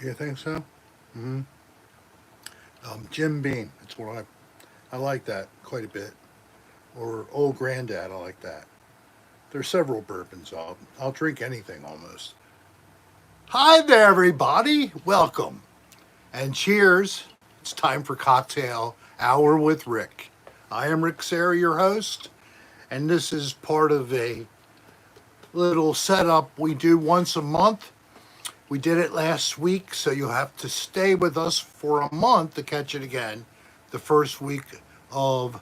You think so? hmm Jim Beam. That's what I like that quite a bit. Or Old Granddad. I like that. There's several bourbons. I'll drink anything almost. Hi there, everybody. Welcome and cheers. It's time for cocktail hour with Rick. I am Rick Serra, your host, and this is part of a little setup we do once a month. We did it last week, so you'll have to stay with us for a month to catch it again. The first week of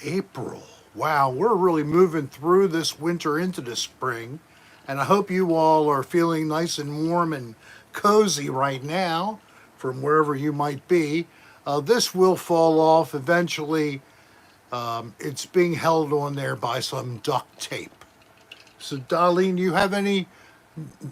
April. Wow, we're really moving through this winter into the spring. And I hope you all are feeling nice and warm and cozy right now from wherever you might be. This will fall off eventually. It's being held on there by some duct tape. So, Darlene, do you have any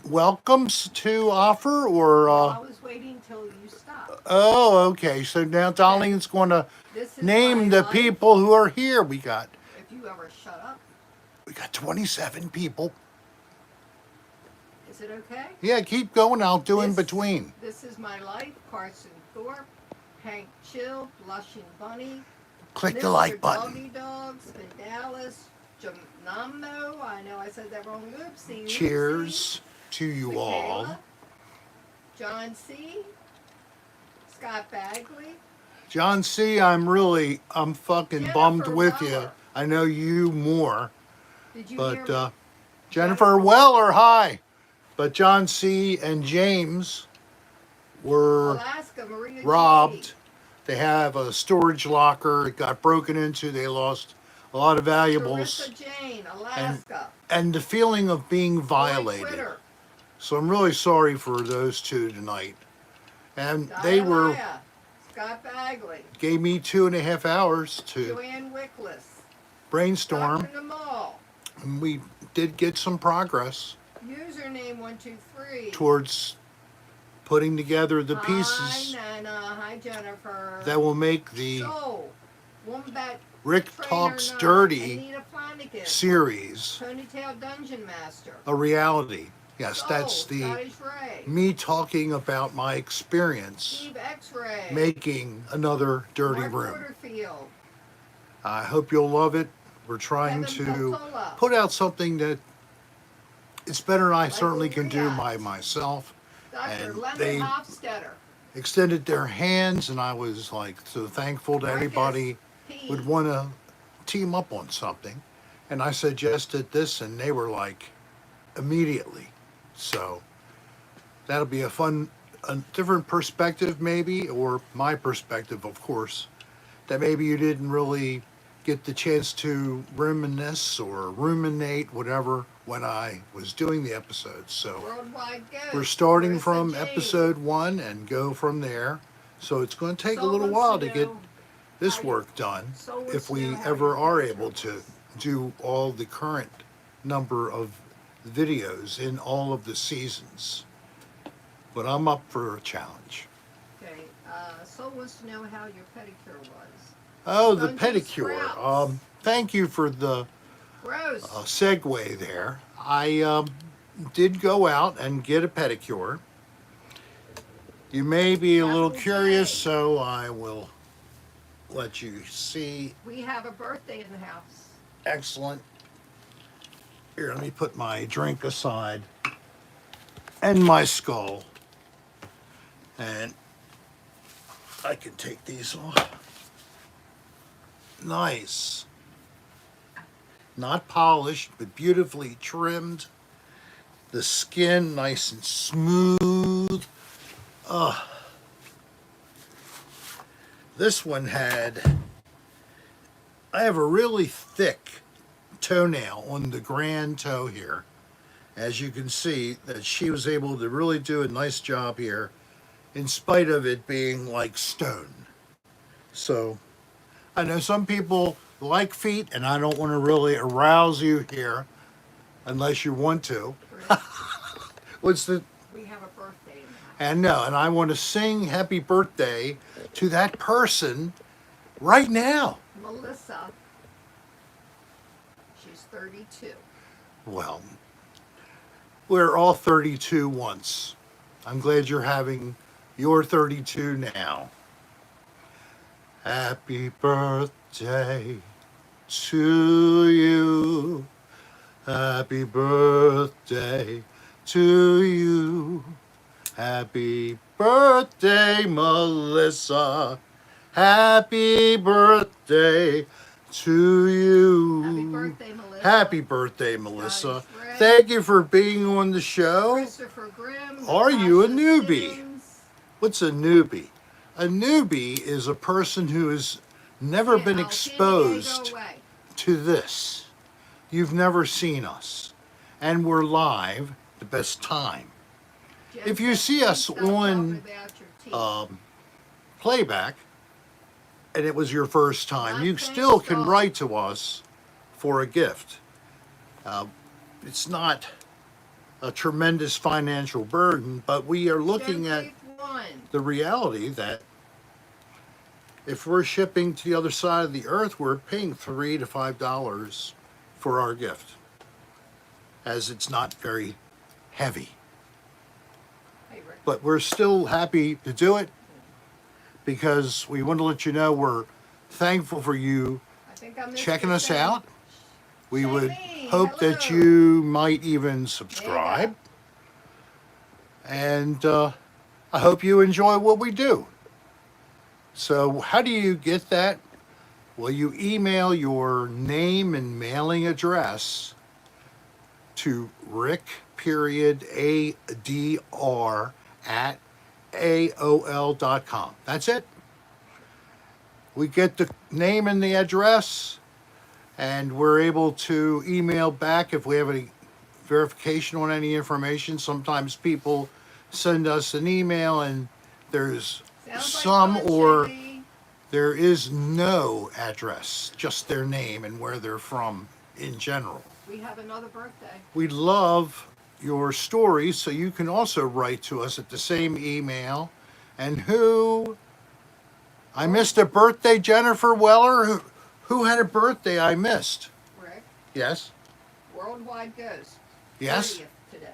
welcomes to offer or I was waiting till you stopped. oh, okay. So now Darlene's going to This is name my the life. people who are here. If you ever shut up, We got 27 people. is it okay? Yeah, keep going. I'll do in This- between. This is my life. Carson Thorpe, Hank Chill, Blushing Bunny, Click Mr. the like button. Doggy Dogs, Dallas, Jamnamno. I know I said that wrong. Oopsie. Cheers to you Michaela, all. John C. Scott Bagley. John C., I'm fucking bummed Jennifer with you. Weller. I know you more, Did you but hear me? Jennifer Weller, hi. But John C. and James were Alaska, Maria robbed. G. They have a storage locker. It got broken into. They lost a lot of valuables. Teresa Jane, Alaska. And the feeling of being Roy violated. Twitter, So I'm really sorry for those two tonight. And they were Diana, Scott Bagley, gave me 2.5 hours to Joanne Wickless, brainstorm, Dr. Namal, and we did get some progress username 123. towards putting together the Hi pieces Nana, hi Jennifer. that will make the Soul, Wombat Rick Trainer Talks 9, Dirty Anita Flanagan, series Ponytail Dungeon Master. a reality. Yes, Soul, that's the Scottish Ray, me talking about my experience Steve X-Ray, making another dirty Mark room. Porterfield, I hope you'll love it. We're trying Kevin to Popola, put out something that it's better than I Michael certainly can do Riaz, by myself. Dr. and Leonard they- Hofstetter, Extended their hands, and I was like so thankful that Marcus anybody P. would want to team up on something. And I suggested this, and they were like immediately. So that'll be a different perspective, maybe, or my perspective, of course, that maybe you didn't really get the chance to reminisce or ruminate, whatever, when I was doing the episodes. So Worldwide Ghost, we're starting Marissa from James. episode 1 and go from there. So it's going to take a Soul little wants while to get know this how you- work done, Soul wants if to we know how ever your are picture able to was. do all the current number of videos in all of the seasons. But I'm up for a challenge. Okay, Soul wants to know how your pedicure was. Oh, the Dungeon pedicure. Sprouts. Thank you for the Gross. segue there. I did go out and get a pedicure. You may be a little Capital curious, J. so I will let you see. We have a birthday in the house. Excellent. Here, let me put my drink aside and my skull. And I can take these off. Nice. Not polished, but beautifully trimmed. The skin nice and smooth. This one I have a really thick toenail on the grand toe here. As you can see, that she was able to really do a nice job here in spite of it being like stone. So I know some people like feet, and I don't want to really arouse you here unless you want to. What's the We have a birthday in the house. and no, and I want to sing happy birthday to that person right now. Melissa. She's 32. Well, we're all 32 once. I'm glad you're having your 32 now. Happy birthday to you. Happy birthday to you. Happy birthday, Melissa. Happy birthday to you. Happy birthday, Melissa. Happy birthday, Melissa. Johnny Fred. Thank you for being on the show. Christopher Grimm. Are you a Natasha newbie? Sims. What's a newbie? A newbie is a person who has never been San exposed Diego way. to this. You've never seen us. And we're live the best time. Jen If you said, see "Please us stop talking on about your teeth." Playback, and it was your first time, Not you paying still can salt. write to us for a gift. It's not a tremendous financial burden, but we are looking Show at Faith one. the reality that if we're shipping to the other side of the earth, we're paying $3 to $5 for our gift, as it's not very heavy. Hey, Rick. But we're still happy to do it because we want to let you know we're thankful for you I think I missed checking your us thing. out. We would Jamie, hope that hello. you might even subscribe. And I hope you enjoy what we do. So how do you get that? Well, you email your name and mailing address to rick.adr at AOL.com. That's it. We get the name and the address, and we're able to email back if we have any verification on any information. Sometimes people send us an email and there's Sounds some like fun, or Jamie. there is no address, just their name and where they're from in general. We have another birthday. We love your stories, so you can also write to us at the same email. And I missed a birthday, Jennifer Weller. Who had a birthday I missed? Rick, Yes. Worldwide Ghost. Yes. 30th today.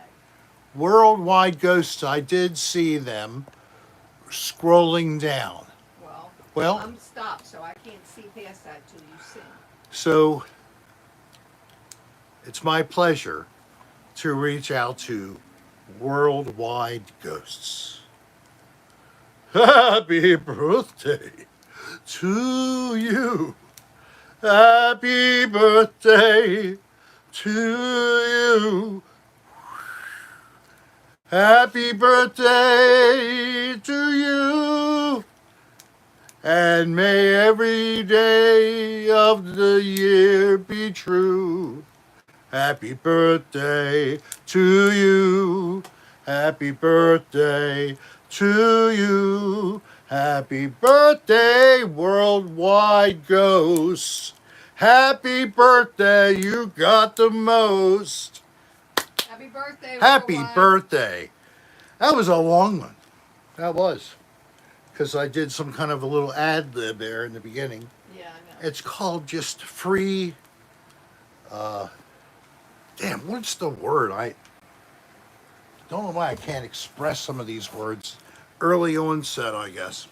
Worldwide Ghosts. I did see them scrolling down. Well, I'm stopped, so I can't see past that till you sing. so it's my pleasure to reach out to Worldwide Ghosts. Happy birthday to you. Happy birthday to you. Happy birthday to you. And may every day of the year be true. Happy birthday to you. Happy birthday to you. Happy birthday, Worldwide Ghosts. Happy birthday, you got the most. Happy birthday, Happy Worldwide. birthday. That was a long one. That was. Because I did some kind of a little ad lib there in the beginning. Yeah, I know. It's called just free. Damn, what's the word? I don't know why I can't express some of these words. Early onset, I guess.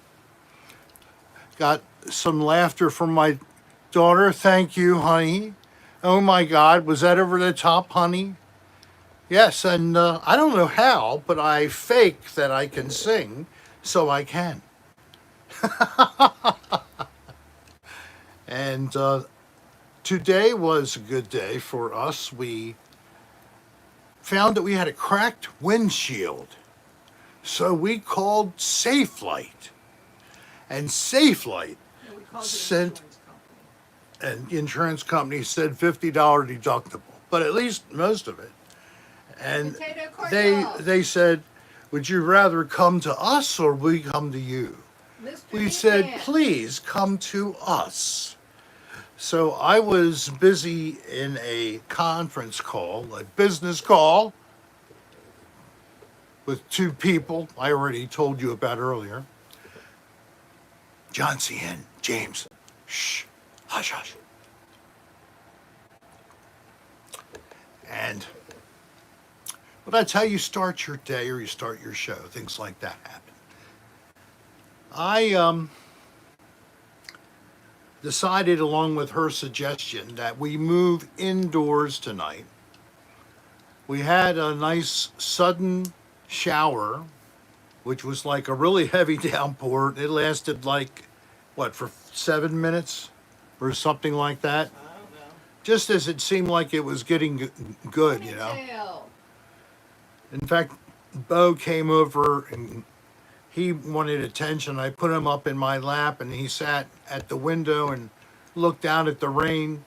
Got some laughter from my daughter. Thank you, honey. Oh my God, was that over the top, honey? Yes, and I don't know how, but I fake that I can sing, so I can. And today was a good day for us. We found that we had a cracked windshield. So we called SafeLight. And SafeLight No, we called it sent- insurance company. and the insurance company said $50 deductible, but at least most of it. And Potato they cordial. said, would you rather come to us or we come to you? Mr. We said, Egan. please come to us. So I was busy in a conference call, a business call, with two people I already told you about earlier. John C.N., James, shh, hush, hush. And Well, that's how you start your day or you start your show. Things like that happen. I decided, along with her suggestion, that we move indoors tonight. We had a nice sudden shower, which was like a really heavy downpour. It lasted like, what, for 7 minutes or something like that? I don't know. Just as it seemed like it was getting good, Ponytail. In fact, Bo came over and he wanted attention. I put him up in my lap and he sat at the window and looked out at the rain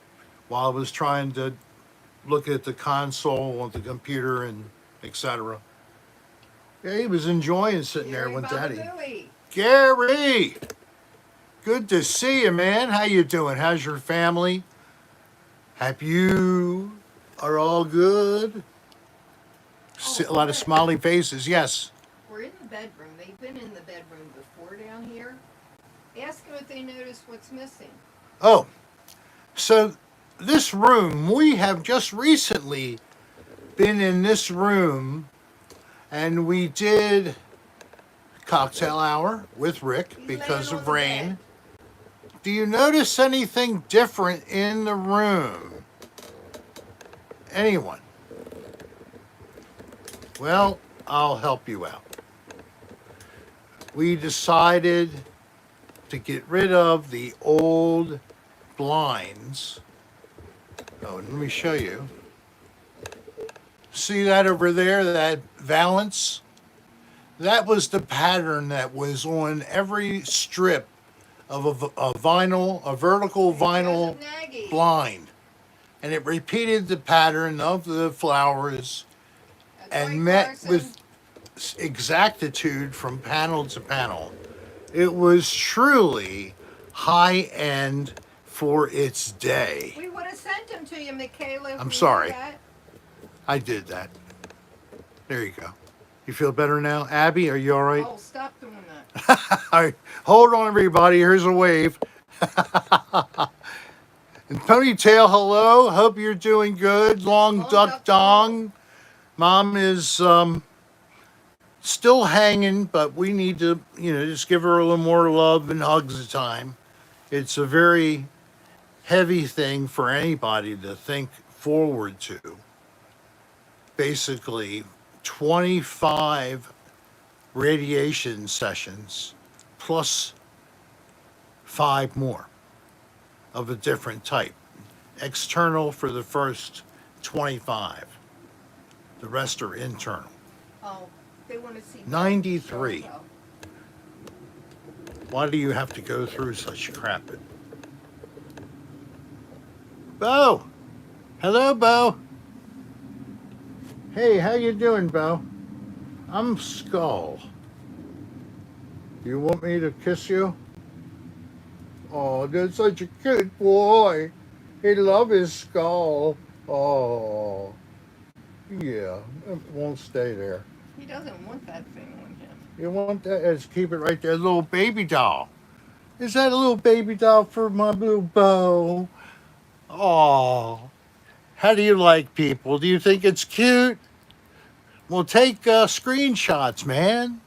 while I was trying to look at the console on the computer and etc. Yeah, he was enjoying sitting there Gary with Daddy. Baba-Booey. Gary, good to see you, man. How you doing? How's your family? Hope you are all good. A lot of smiley faces. Yes. We're in the bedroom. They've been in the bedroom before down here. Ask them if they notice what's missing. Oh, so this room, we have just recently been in this room and we did cocktail hour with Rick He's because laying of on the rain. bed. Do you notice anything different in the room? Anyone? Well, I'll help you out. We decided to get rid of the old blinds. Oh, let me show you. See that over there, that valance? That was the pattern that was on every strip of a vinyl, a vertical vinyl Nagy. blind. And it repeated the pattern of the flowers That's and right, met Carson. with exactitude from panel to panel. It was truly high end for its day. We would have sent them to you, Michaela. if I'm we knew sorry. that. I did that. There you go. You feel better now? Abby, are you all right? Oh, stop doing that. All right. Hold on, everybody. Here's a wave. And Ponytail, hello. Hope you're doing good. Long Long Duck Duck Dong. Mom is still hanging, but we need to, just give her a little more love and hugs at a time. It's a very heavy thing for anybody to think forward to. Basically, 25 radiation sessions plus 5 more of a different type. External for the first 25. The rest are internal. Oh, they want to see. 93. Show, Why do you have to go through such crap? Bo! Hello, Bo. Hey, how you doing, Bo? I'm Skull. You want me to kiss you? Oh, that's such a cute boy. He loves his skull. Oh, yeah, it won't stay there. He doesn't want that thing on him. You want that? Let's keep it right there. Little baby doll. Is that a little baby doll for my little Bo? Oh, how do you like people? Do you think it's cute? Well, take screenshots, man.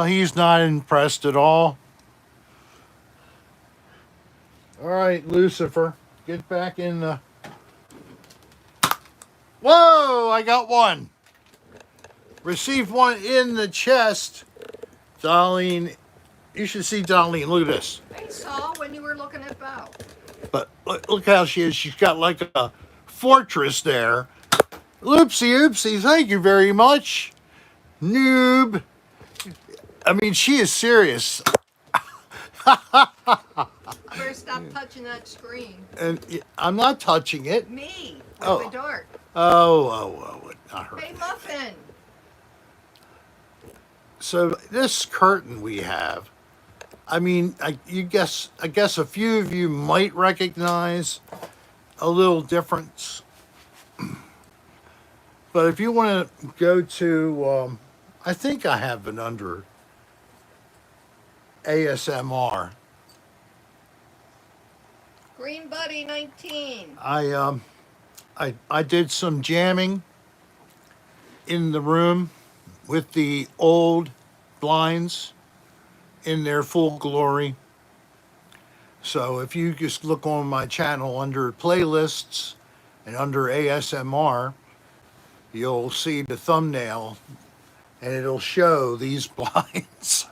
He's not impressed at all. All right, Lucifer, get back in the... Whoa, I got one. Received one in the chest. Darlene, you should see Darlene. Look at this. I saw when you were looking at Bo. But look how she is. She's got like a fortress there. Oopsie, oopsie. Thank you very much. Noob. I mean, she is serious. Better stop touching that screen. And I'm not touching it. Me, with Oh. the dark. Oh, not her. Hey, Muffin. So this curtain we have, I mean, I guess a few of you might recognize a little difference. But if you want to go to, I think I have it under ASMR. Green Buddy 19. I did some jamming in the room with the old blinds in their full glory. So if you just look on my channel under playlists and under ASMR, you'll see the thumbnail and it'll show these blinds.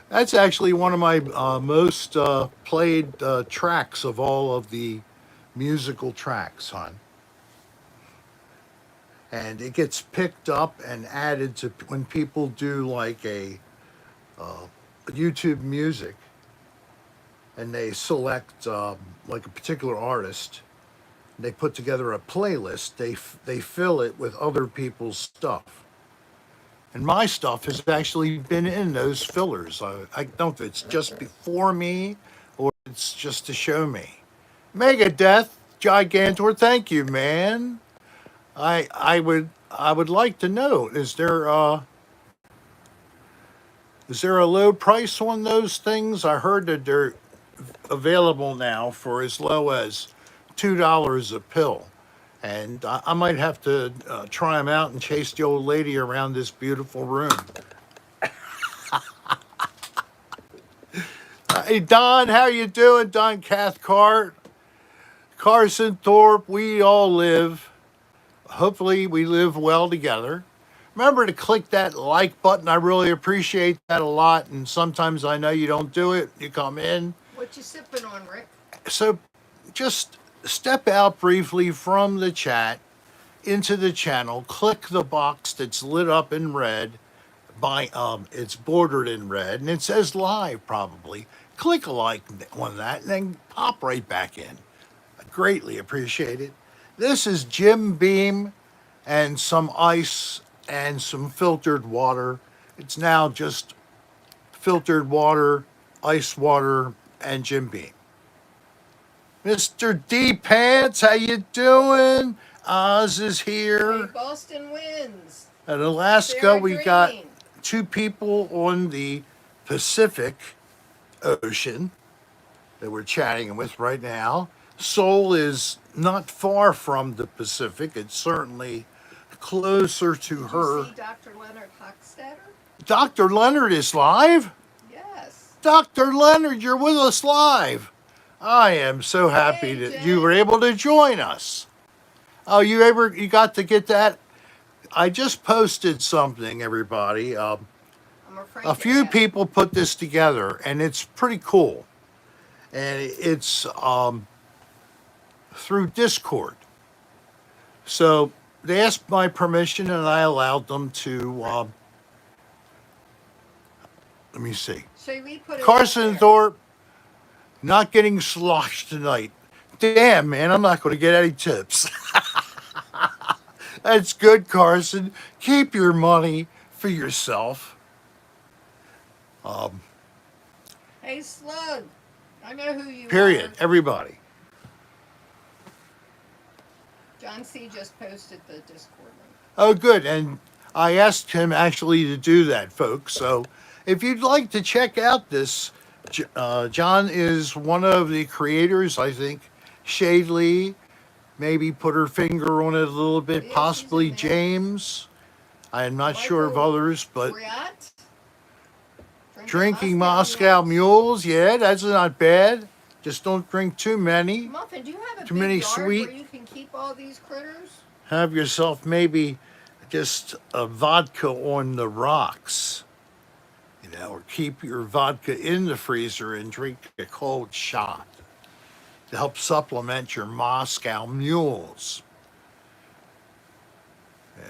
That's actually one of my most played tracks of all of the musical tracks, hon. And it gets picked up and added to when people do like a YouTube music and they select like a particular artist. They put together a playlist. They fill it with other people's stuff. And my stuff has actually been in those fillers. I don't know if it's just before me or it's just to show me. Megadeth, Gigantor, thank you, man. I would like to know, is there a low price on those things? I heard that they're available now for as low as $2 a pill. And I might have to try them out and chase the old lady around this beautiful room. Hey, Don, how you doing? Don Cathcart, Carson Thorpe, we all live. Hopefully we live well together. Remember to click that like button. I really appreciate that a lot. And sometimes I know you don't do it. You come in. What you sipping on, Rick? So just step out briefly from the chat into the channel. Click the box that's lit up in red. It's bordered in red and it says live probably. Click a like on that and then pop right back in. I greatly appreciate it. This is Jim Beam and some ice and some filtered water. It's now just filtered water, ice water, and Jim Beam. Mr. D Pants, how you doing? Oz is here. Hey, Boston wins. At Alaska, Sarah we got Green. 2 people on the Pacific Ocean that we're chatting with right now. Seoul is not far from the Pacific. It's certainly closer to Did her. you see Dr. Leonard Hochstetter? Dr. Leonard is live? Yes. Dr. Leonard, you're with us live. I am so happy Hey, that you Jen. were able to join us. Oh, you got to get that? I just posted something, everybody. I'm afraid A to few ask. people put this together, and it's pretty cool. And it's through Discord. So they asked my permission, and I allowed them to. Let me see. Should we put it Carson out there? Thorpe, not getting sloshed tonight. Damn, man, I'm not going to get any tips. That's good, Carson. Keep your money for yourself. Hey, Slug. I know who you Period. are. Everybody. John C. just posted the Discord link. Oh, good. And I asked him actually to do that, folks. So if you'd like to check out this, John is one of the creators, I think. Shadley, maybe put her finger on it a little bit, Yeah, she's possibly in there. James. I am not sure of Michael others, but Friat? drinking Moscow mules, yeah, that's not bad. Just don't drink too many. Muffin, do you have a Too big many yard sweet. where you can keep all these critters? Have yourself maybe just a vodka on the rocks, or keep your vodka in the freezer and drink a cold shot to help supplement your Moscow mules.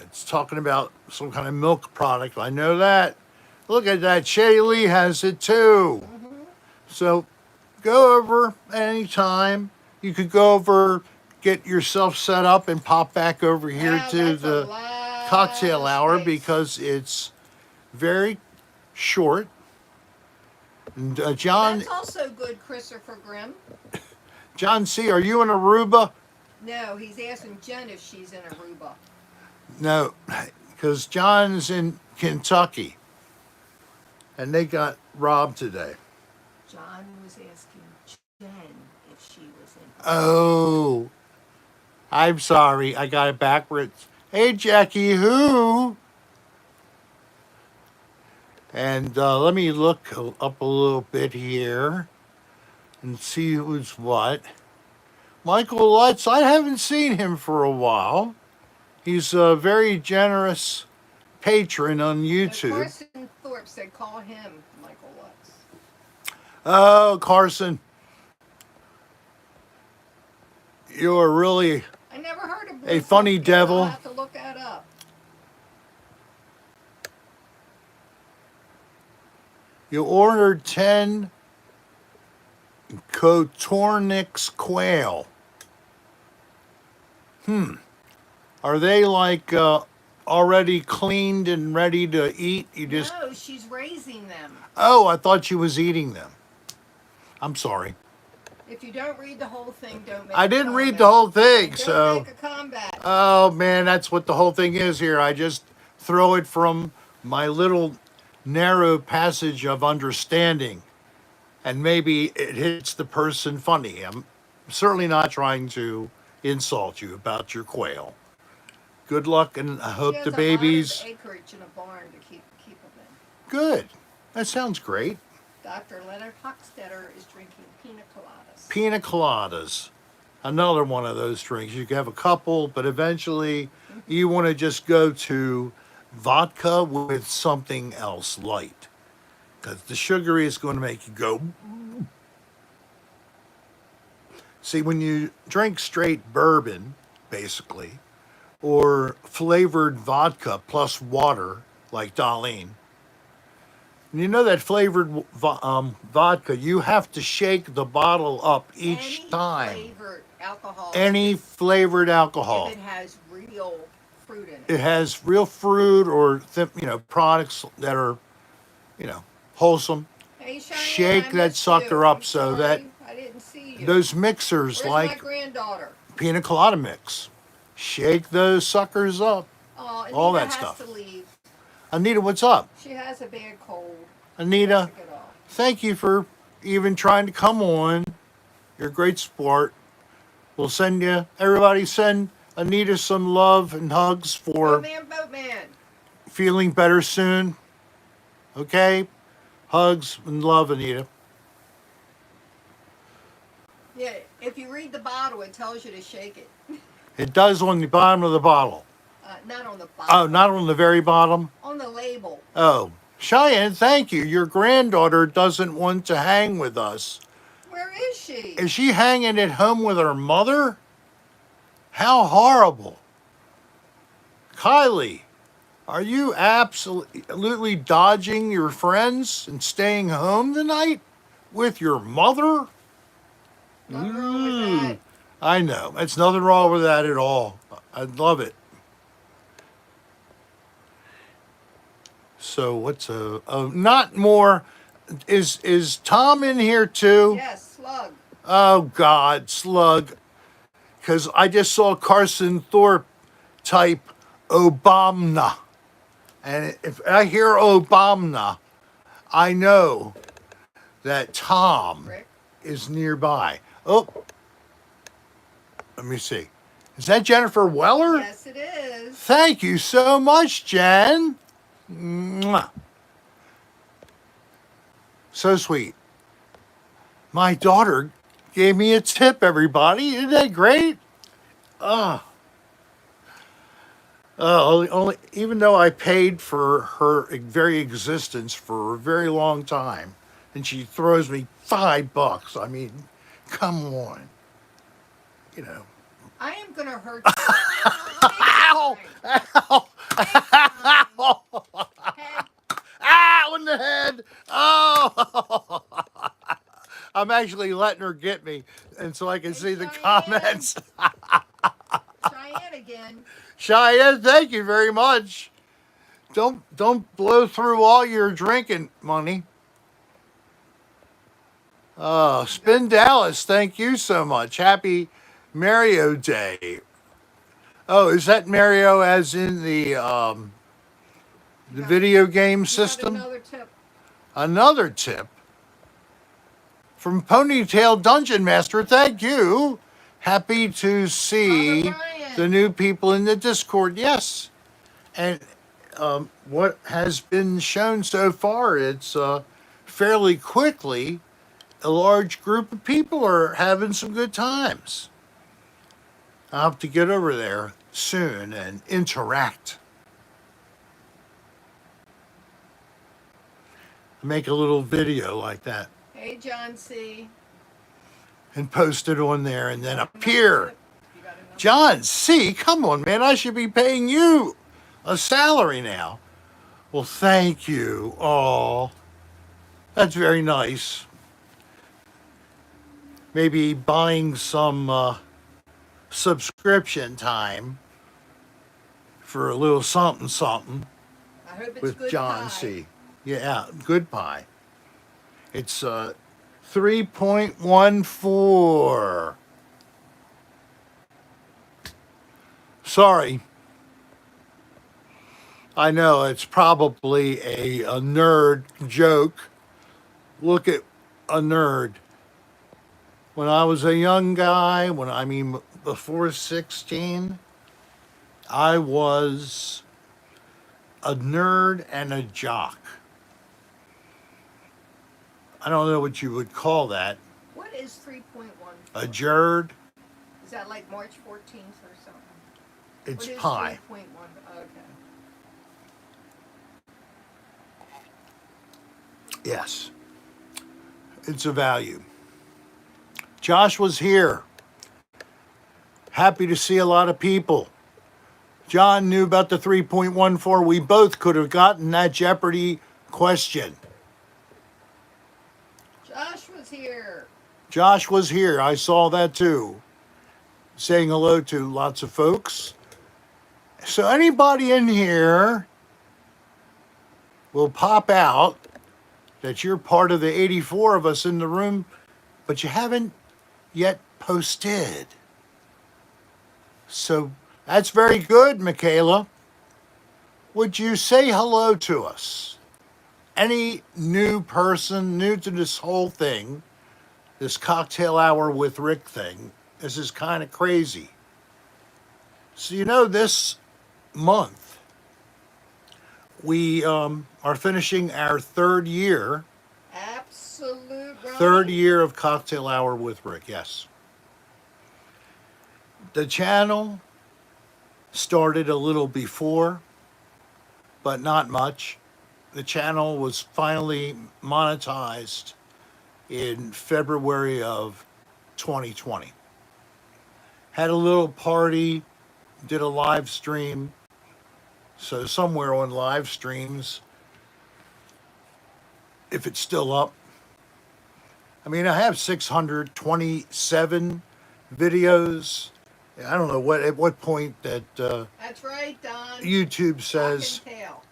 It's talking about some kind of milk product. I know that. Look at that. Shaylee has it too. So go over anytime. You could go over, get yourself set up, and pop back over here Wow, to that's a the lot cocktail of hour space. because it's very short. And John That's also good, Christopher Grimm. John C., are you in Aruba? No, he's asking Jen if she's in Aruba. No, because John's in Kentucky, and they got robbed today. John was asking Jen if she was in Aruba. Oh, I'm sorry, I got it backwards. Hey, Jackie, who? And let me look up a little bit here and see who's what. Michael Lutz, I haven't seen him for a while. He's a very generous patron on YouTube. Carson Thorpe said call him Michael Lutz. Oh, Carson, you're really I never heard of a funny devil. I'll have to look that up. You ordered 10 Cotornix quail. Are they like already cleaned and ready to eat? You just. No, she's raising them. Oh, I thought she was eating them. I'm sorry. If you don't read the whole thing, don't make I a didn't comment. read the whole thing, Don't so. make a combat. Oh man, that's what the whole thing is here. I just throw it from my little narrow passage of understanding, and maybe it hits the person funny. I'm certainly not trying to insult you about your quail. Good luck, and I She hope has the a babies. lot of acreage in a barn to keep them in. Good. That sounds great. Dr. Leonard Hochstetter is drinking pina coladas. Pina coladas. Another one of those drinks. You can have a couple, but eventually you want to just go to vodka with something else light. Because the sugary is going to make you go. See, when you drink straight bourbon, basically, or flavored vodka plus water, like Darlene, you know that flavored vodka, you have to shake the bottle up each time. Flavored alcohol. Any flavored alcohol. If it has real fruit in it. It has real fruit or products that are, wholesome. Hey, Cheyenne, Shake I that missed sucker you. up I'm so sorry. that I didn't see you. those mixers Where's like my granddaughter? pina colada mix, shake those suckers up. Oh, Anita all that has stuff. to leave. Anita, what's up? She has a bad cold. Anita, Took it off. thank you for even trying to come on. You're a great sport. We'll send you, everybody send Anita some love and hugs for Boatman. feeling better soon. Okay? Hugs and love, Anita. Yeah, if you read the bottle, it tells you to shake it. It does on the bottom of the bottle. Not on the bottom. Oh, not on the very bottom? On the label. Oh. Cheyenne, thank you. Your granddaughter doesn't want to hang with us. Where is she? Is she hanging at home with her mother? How horrible. Kylie, are you absolutely dodging your friends and staying home tonight with your mother? Nothing wrong with that. I know. There's nothing wrong with that at all. I love it. So what's not more, is Tom in here too? Yes, Slug. Oh God, Slug. Because I just saw Carson Thorpe type Obama. And if I hear Obama, I know that Tom Rick. is nearby. Oh, let me see. Is that Jennifer Weller? Yes, it is. Thank you so much, Jen. Mwah. So sweet. My daughter gave me a tip, everybody. Isn't that great? Only, even though I paid for her very existence for a very long time, and she throws me $5. I mean, come on. I am going to hurt you. Ow! Ow! Head. Ow in the head! Oh! I'm actually letting her get me, and so I can see the comments. Cheyenne again. Cheyenne, thank you very much. Don't blow through all your drinking money. Spin Dallas, thank you so much. Happy Mario Day. Oh, is that Mario as in the video game system? Another tip. Another tip from Ponytail Dungeon Master. Thank you. Happy to see Father Ryan. the new people in the Discord. Yes. And what has been shown so far, it's fairly quickly, a large group of people are having some good times. I'll have to get over there soon and interact. Make a little video like that Hey, John C. and post it on there and then appear. You got another? John C., come on, man. I should be paying you a salary now. Well, thank you. Oh, that's very nice. Maybe buying some subscription time for a little something something I hope it's with good John pie. C. Yeah, good pie. It's 3.14. Sorry. I know it's probably a nerd joke. Look at a nerd. When I was a young guy, before 16, I was a nerd and a jock. I don't know what you would call that. What is 3.1? A jerd. Is that like March 14th or something? It's What is pie. 3.1? Okay. Yes. It's a value. Josh was here. Happy to see a lot of people. John knew about the 3.14. We both could have gotten that Jeopardy question. Josh was here. Josh was here. I saw that too. Saying hello to lots of folks. So anybody in here will pop out that you're part of the 84 of us in the room, but you haven't yet posted. So that's very good, Michaela. Would you say hello to us? Any new person, new to this whole thing, this cocktail hour with Rick thing, this is kind of crazy. So, this month, we are finishing our third year Absolute right. Third year of Cocktail Hour with Rick, yes. The channel started a little before, but not much. The channel was finally monetized in February of 2020. Had a little party, did a live stream. So somewhere on live streams, if it's still up, I have 627 videos. I don't know at what point that That's right, Don. YouTube says, Cock and tail.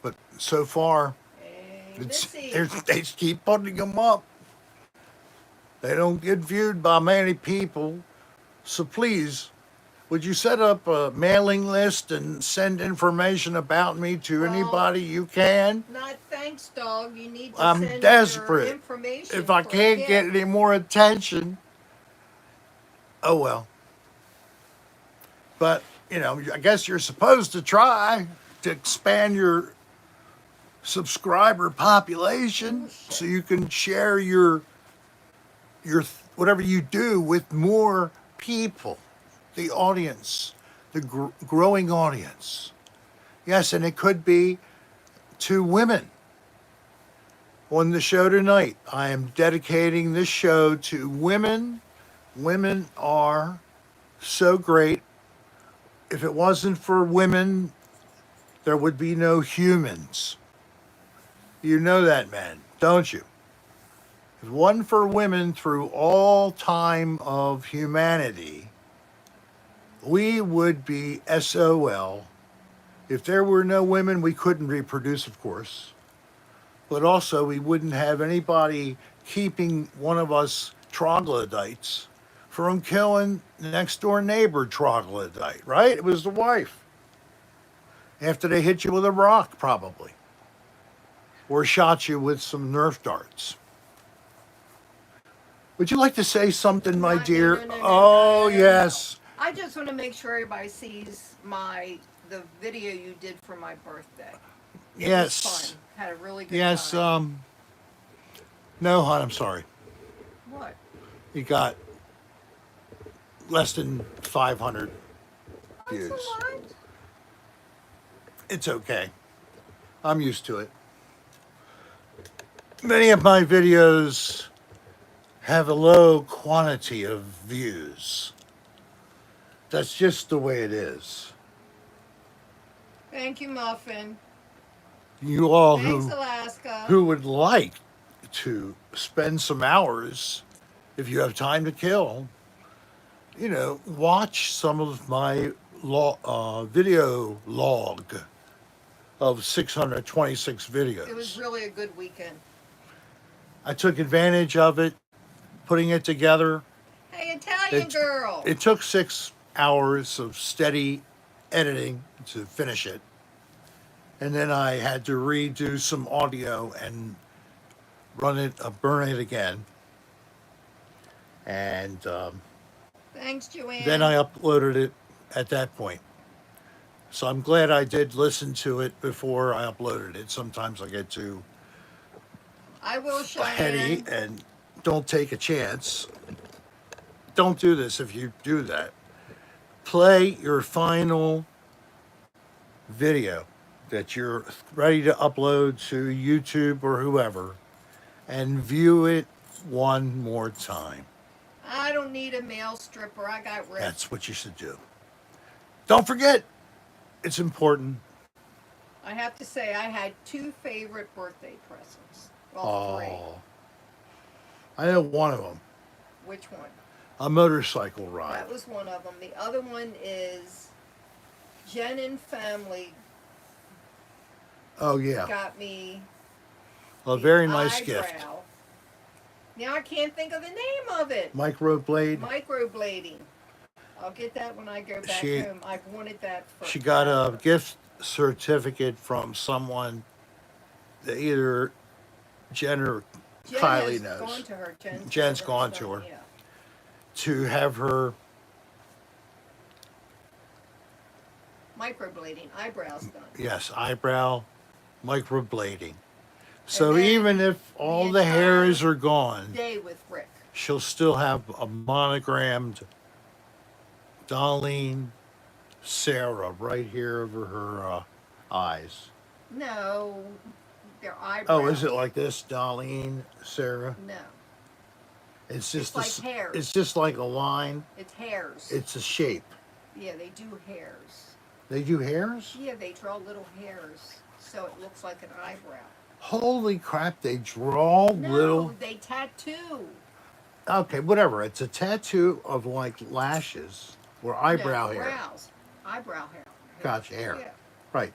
but so far, Hey, they Missy. keep putting them up. They don't get viewed by many people. So please, would you set up a mailing list and send information about me to Well, anybody you can? Not thanks, dog. You need to I'm send desperate. your information. If I for a can't gift. get any more attention, oh well. But, I guess you're supposed to try to expand your subscriber population so you can share your whatever you do with more people, the audience, the growing audience. Yes, and it could be to women. On the show tonight, I am dedicating this show to women. Women are so great. If it wasn't for women, there would be no humans. You know that, man, don't you? If it wasn't for women through all time of humanity, we would be SOL. If there were no women, we couldn't reproduce, of course. But also, we wouldn't have anybody keeping one of us troglodytes from killing the next door neighbor troglodyte, right? It was the wife. After they hit you with a rock, probably. Or shot you with some Nerf darts. Would you like to say something, my dear? No, Oh, no, no. yes. I just want to make sure everybody sees the video you did for my birthday. It was Yes. fun. Had a really good Yes. time. No, hon, I'm sorry. What? You got less than 500 That's a views. lot. It's okay. I'm used to it. Many of my videos have a low quantity of views. That's just the way it is. Thank you, Muffin. You all Thanks, Alaska. who would like to spend some hours, if you have time to kill, watch some of my video log of 626 It was videos. really a good weekend. I took advantage of it, putting it together. Hey, Italian It, girl. it took 6 hours of steady editing to finish it. And then I had to redo some audio and burn it again. And Thanks, Joanne. then I uploaded it at that point. So I'm glad I did listen to it before I uploaded it. Sometimes I get too I will, heady Cheyenne. and don't take a chance. Don't do this if you do that. Play your final video that you're ready to upload to YouTube or whoever and view it one more time. I don't need a male stripper. I got Rick. That's what you should do. Don't forget, it's important. I have to say, I had 2 favorite birthday presents. Well, Oh, I know one of them. 3. Which one? A motorcycle ride. That was one of them. The other one is Jen and family Oh yeah, got me a the very nice gift. eyebrow. Now I can't think of the name of it. Microblade. Microblading. I'll get that when I go back She- home. I've wanted that for. She got a gift certificate from someone that either Jen or Jen Kylie has knows. gone to her. Jen's gone to her. Yeah. To have her. Microblading, eyebrows done. Yes, eyebrow microblading. So then even if all the entire hairs are gone, Day with Rick. she'll still have a monogrammed Darlene Sarah right here over her eyes. No, their eyebrows. Oh, is it like this, Darlene Sarah? No, It's just like hairs. It's just like a line. it's hairs. It's a shape. Yeah, they do hairs. They do hairs? Yeah, they draw little hairs, so it looks like an eyebrow. Holy crap! They draw No, little. they tattoo. Okay, whatever. It's a tattoo of like lashes or eyebrow No, hair. brows. Eyebrow hair. Gotcha, hair. Yeah, Right.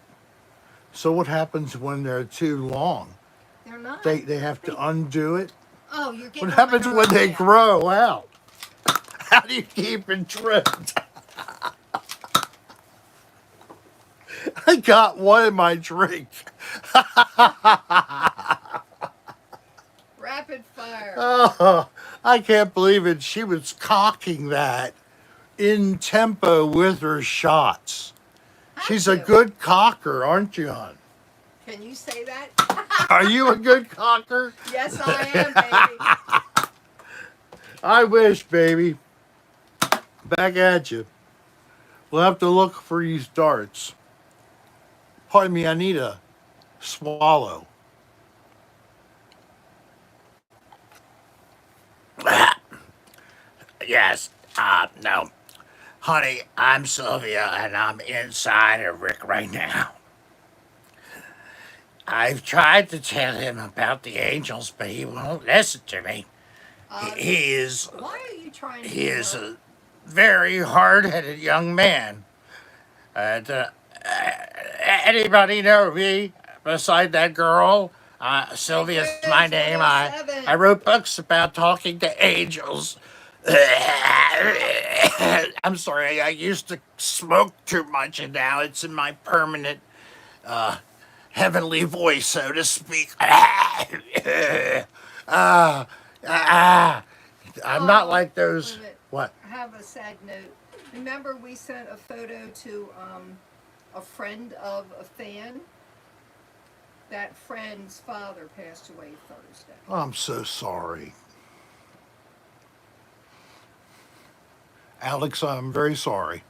So what happens when they're too long? they're not. They have to undo it. Oh, you're getting. What on my happens when they nerves now. grow out? How do you keep it trimmed? I got one in my drink. Rapid fire. Oh, I can't believe it. She was cocking that in tempo with her shots. She's a you? good cocker, aren't you, hon? Can you say that? Are you a good cocker? Yes, I am, baby. I wish, baby. Back at you. We'll have to look for these darts. Pardon me, I need a swallow. Yes, no. Honey, I'm Sylvia and I'm inside of Rick right now. I've tried to tell him about the angels, but he won't listen to me. He is Why are you trying to? he is a very hard-headed young man. And anybody know me beside that girl? Sylvia's my name. I wrote books about talking to angels. I'm sorry, I used to smoke too much and now it's in my permanent heavenly voice, so to speak. I'm not Oh, like wait a those. minute. What? I have a sad note. Remember we sent a photo to a friend of a fan? That friend's father passed away Thursday. I'm so sorry. Alex, I'm very sorry.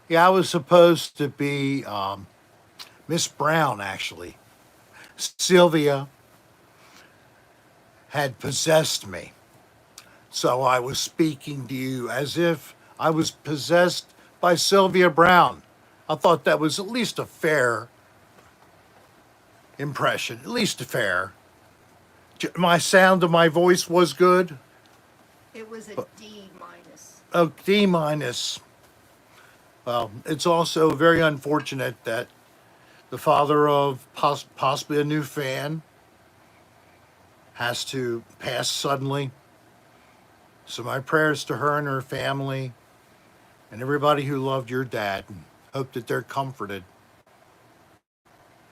Yeah, I was supposed to be Miss Brown, actually. Sylvia had possessed me. So I was speaking to you as if I was possessed by Sylvia Brown. I thought that was at least a fair impression, at least a fair. My sound of my voice was good. It was a D minus. Oh, D minus. Well, it's also very unfortunate that the father of possibly a new fan has to pass suddenly. So my prayers to her and her family and everybody who loved your dad, and hope that they're comforted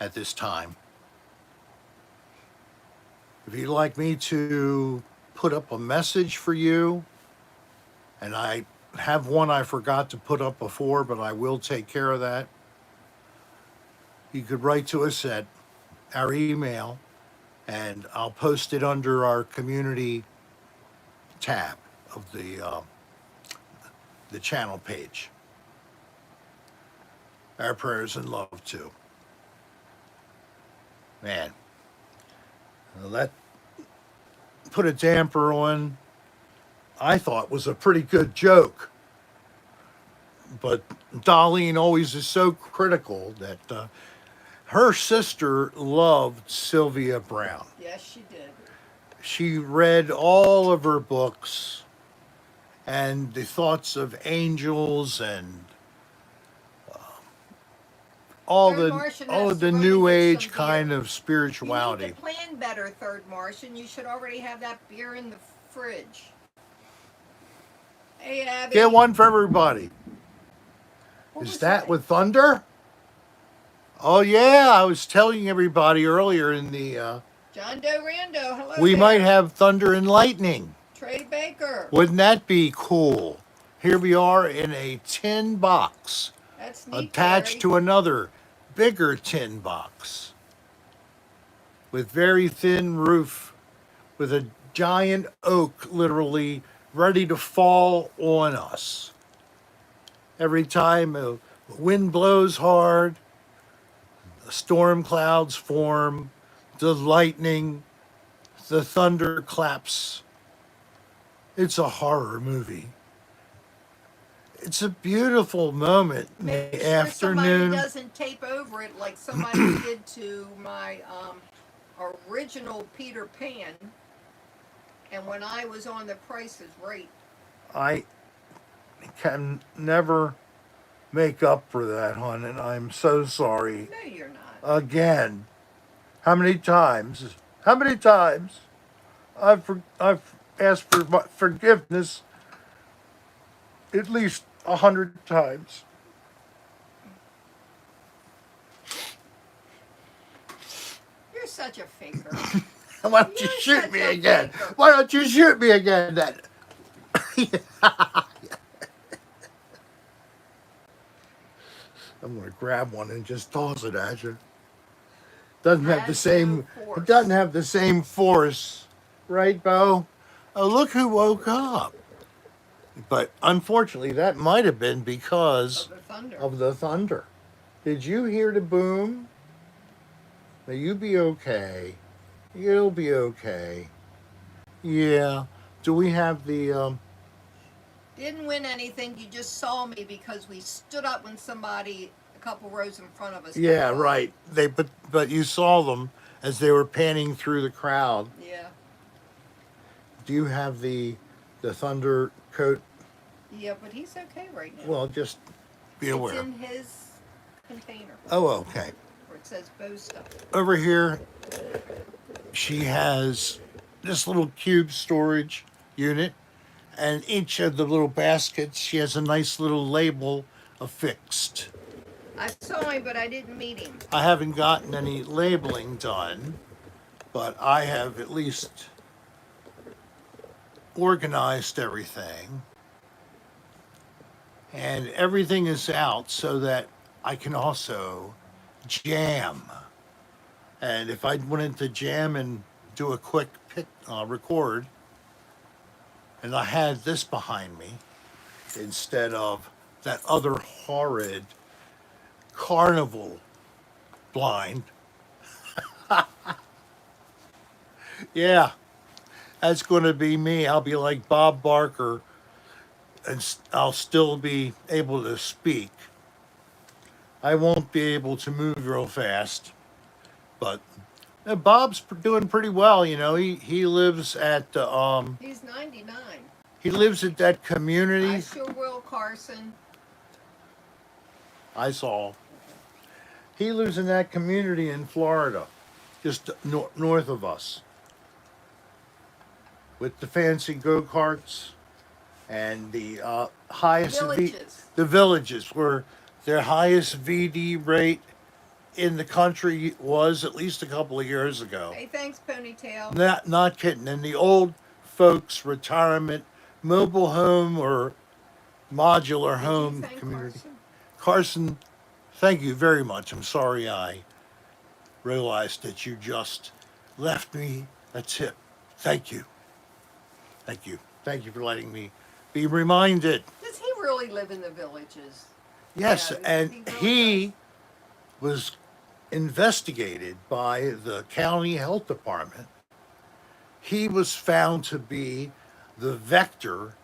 at this time. If you'd like me to put up a message for you, and I have one I forgot to put up before, but I will take care of that. You could write to us at our email, and I'll post it under our community tab of the channel page. Our prayers and love too. Man, that put a damper on. I thought was a pretty good joke, but Darlene always is so critical that her sister loved Sylvia Brown. Yes, she did. She read all of her books and the thoughts of angels and Third Martian all has of to the run new and get age some kind beer. of You spirituality. need to plan better, Third Martian. You should already have that beer in the fridge. Hey, Abby. Get one for everybody. What Is was that with thunder? Oh yeah, I was telling everybody earlier in the John Doe Rando, hello we there. might have thunder and lightning. Trey Baker. Wouldn't that be cool? Here we are in a tin box That's neat, attached to another bigger tin box with very thin roof with a giant oak literally ready to fall on us. Every time a wind blows hard, the storm clouds form, the lightning, the thunder claps. It's a horror movie. It's a beautiful moment in Make the sure somebody afternoon. doesn't tape over it like somebody did to my original Peter Pan. And when I was on The Price is Right. I can never make up for that, hon, and I'm so sorry. No, you're not. Again, how many times? How many times I've asked for forgiveness? At least 100 times. You're such a faker. Why don't you You're shoot such me a again? faker. Why don't you shoot me again? That. I'm gonna grab one and just toss it at you. Doesn't have the Has same. no force. It doesn't have the same force, right, Bo? Oh, look who woke up. But unfortunately, that might have been because Of the thunder. of the thunder. Did you hear the boom? Now you be okay. You'll be okay. Yeah. Do we have the Didn't win anything. You just saw me because we stood up when somebody a couple rows in front of us. got Yeah, by. right. But you saw them as they were panning through the crowd. Yeah. Do you have the thunder coat? Yeah, but he's okay right now. Well, just be it's aware. in his container Oh, okay. where it says Bo stuff. Over here, she has this little cube storage unit, and each of the little baskets, she has a nice little label affixed. I saw him, but I didn't meet him. I haven't gotten any labeling done, but I have at least organized everything, and everything is out so that I can also jam. And if I wanted to jam and do a quick record, and I had this behind me instead of that other horrid carnival blind, yeah, that's going to be me. I'll be like Bob Barker, and I'll still be able to speak. I won't be able to move real fast, but Bob's doing pretty well. You know, he lives at He's 99. he lives at that I community. sure will, Carson. I saw. He lives in that community in Florida, just north of us, with the fancy go-karts and the highest Villages. the villages where their highest VD rate in the country was at least a couple of years ago. Hey, thanks, Ponytail. Not kidding. In the old folks retirement mobile home or modular Did you home thank community. Carson? Carson, thank you very much. I'm sorry I realized that you just left me a tip. Thank you. Thank you. Thank you for letting me be reminded. Does he really live in the villages? Yes, Yeah, and he really he was investigated by the county health department. He was found to be the vector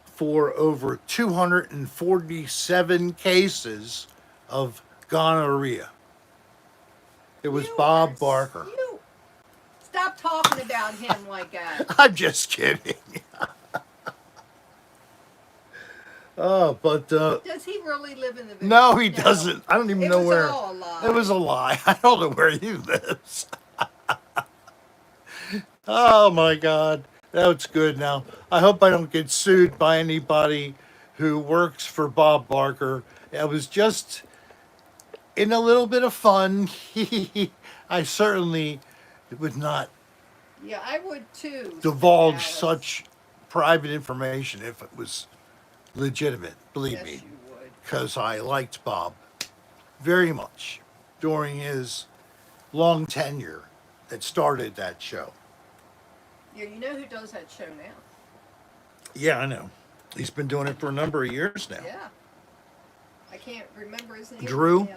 for over 247 cases of gonorrhea. It was You Bob are Barker. You stop talking about him like that. I'm just kidding. Oh, but Does he really live in the village? no, he doesn't. I don't even It know was where. all a lie. It was a lie. I don't know where he lives. Oh my God, that's good. Now I hope I don't get sued by anybody who works for Bob Barker. I was just in a little bit of fun. I certainly would not Yeah, I would too. divulge Alice. such private information if it was legitimate. Believe Yes, me, you would. because I liked Bob very much during his long tenure that started that show. Yeah, you know who does that show now? Yeah, I know. He's been doing it for a number of years now. Yeah. I can't remember his name. Drew? right now.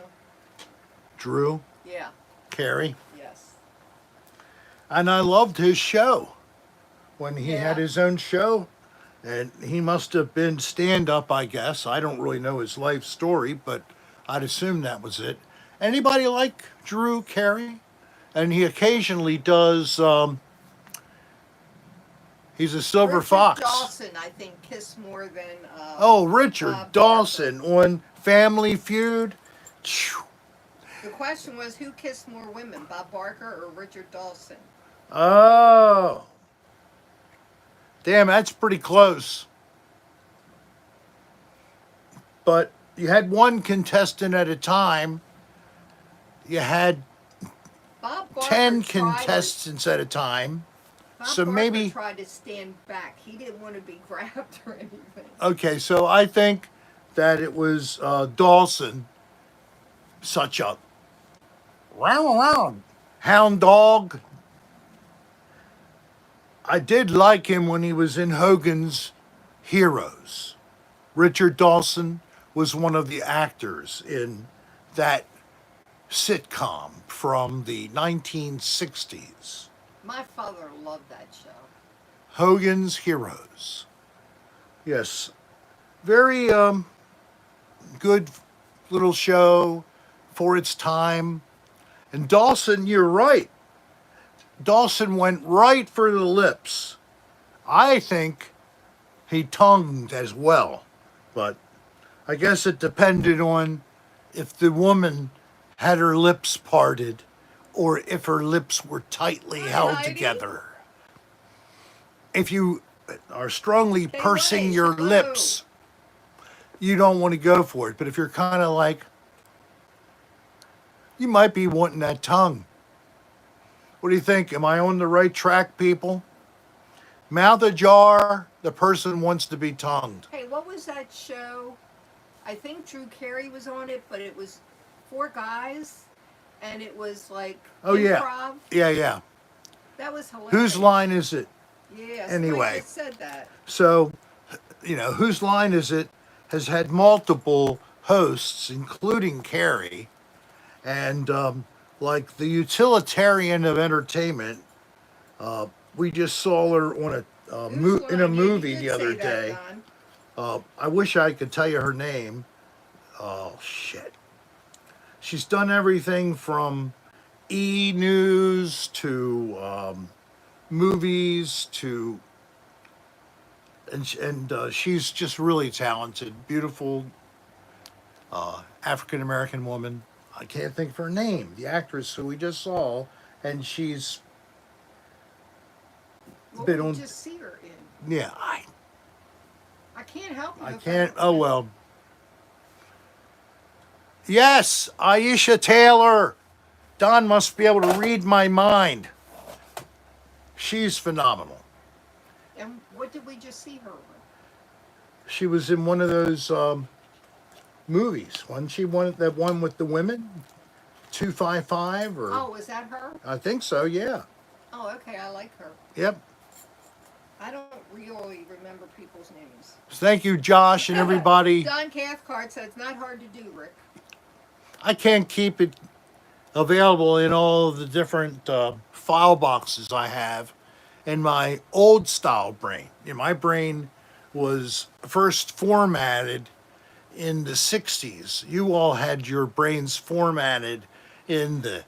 Drew Yeah. Carey. Yes. And I loved his show when he had Yeah. his own show. And he must have been stand up, I guess. I don't really know his life story, but I'd assume that was it. Anybody like Drew Carey? And he occasionally does, he's a silver Richard fox. Dawson, I think, kissed more than. Oh, Richard Bob Dawson on Family Feud. Phew. The question was, who kissed more women, Bob Barker or Richard Dawson? Oh. Damn, that's pretty close. But you had one contestant at a time. You had Bob Barker 10 tried contestants at a time. Bob so Barker maybe- tried to stand back. He didn't want to be grabbed or anything. Okay, so I think that it was Dawson, such a hound dog. I did like him when he was in Hogan's Heroes. Richard Dawson was one of the actors in that sitcom from the 1960s. My father loved that show. Hogan's Heroes. Yes, very good little show for its time. And Dawson, you're right. Dawson went right for the lips. I think he tongued as well, but I guess it depended on if the woman had her lips parted or if her lips were tightly Hi, held Heidi. together. If you are strongly Hey, pursing Ray, your hello. lips, you don't want to go for it. But if you're kind of like, you might be wanting that tongue. What do you think? Am I on the right track, people? Mouth ajar, the person wants to be tongued. Hey, what was that show? I think Drew Carey was on it, but it was four guys, and it was like Oh, yeah. improv. Yeah. That was hilarious. Whose line is it? Yeah, Anyway. somebody just said that. So, Whose Line Is It has had multiple hosts, including Carrie, and like the utilitarian of entertainment. We just saw her on in a movie the other day. I wish I could tell you her name. Oh, shit. She's done everything from E! News to movies to... And she's just really talented, beautiful African-American woman. I can't think of her name, the actress who we just saw, and she's What been did on... you just see her in? Yeah, I can't help you. I if can't... don't Oh, know. well. Yes, Aisha Taylor. Don must be able to read my mind. She's phenomenal. And what did we just see her on? She was in one of those movies. Wasn't she that one with the women? 255 or... Oh, is that her? I think so, yeah. Oh, okay, I like her. Yep. I don't really remember people's names. Thank you, Josh and everybody. Don Cathcart said it's not hard to do, Rick. I can't keep it available in all of the different file boxes I have in my old style brain. My brain was first formatted in the 60s. You all had your brains formatted in the...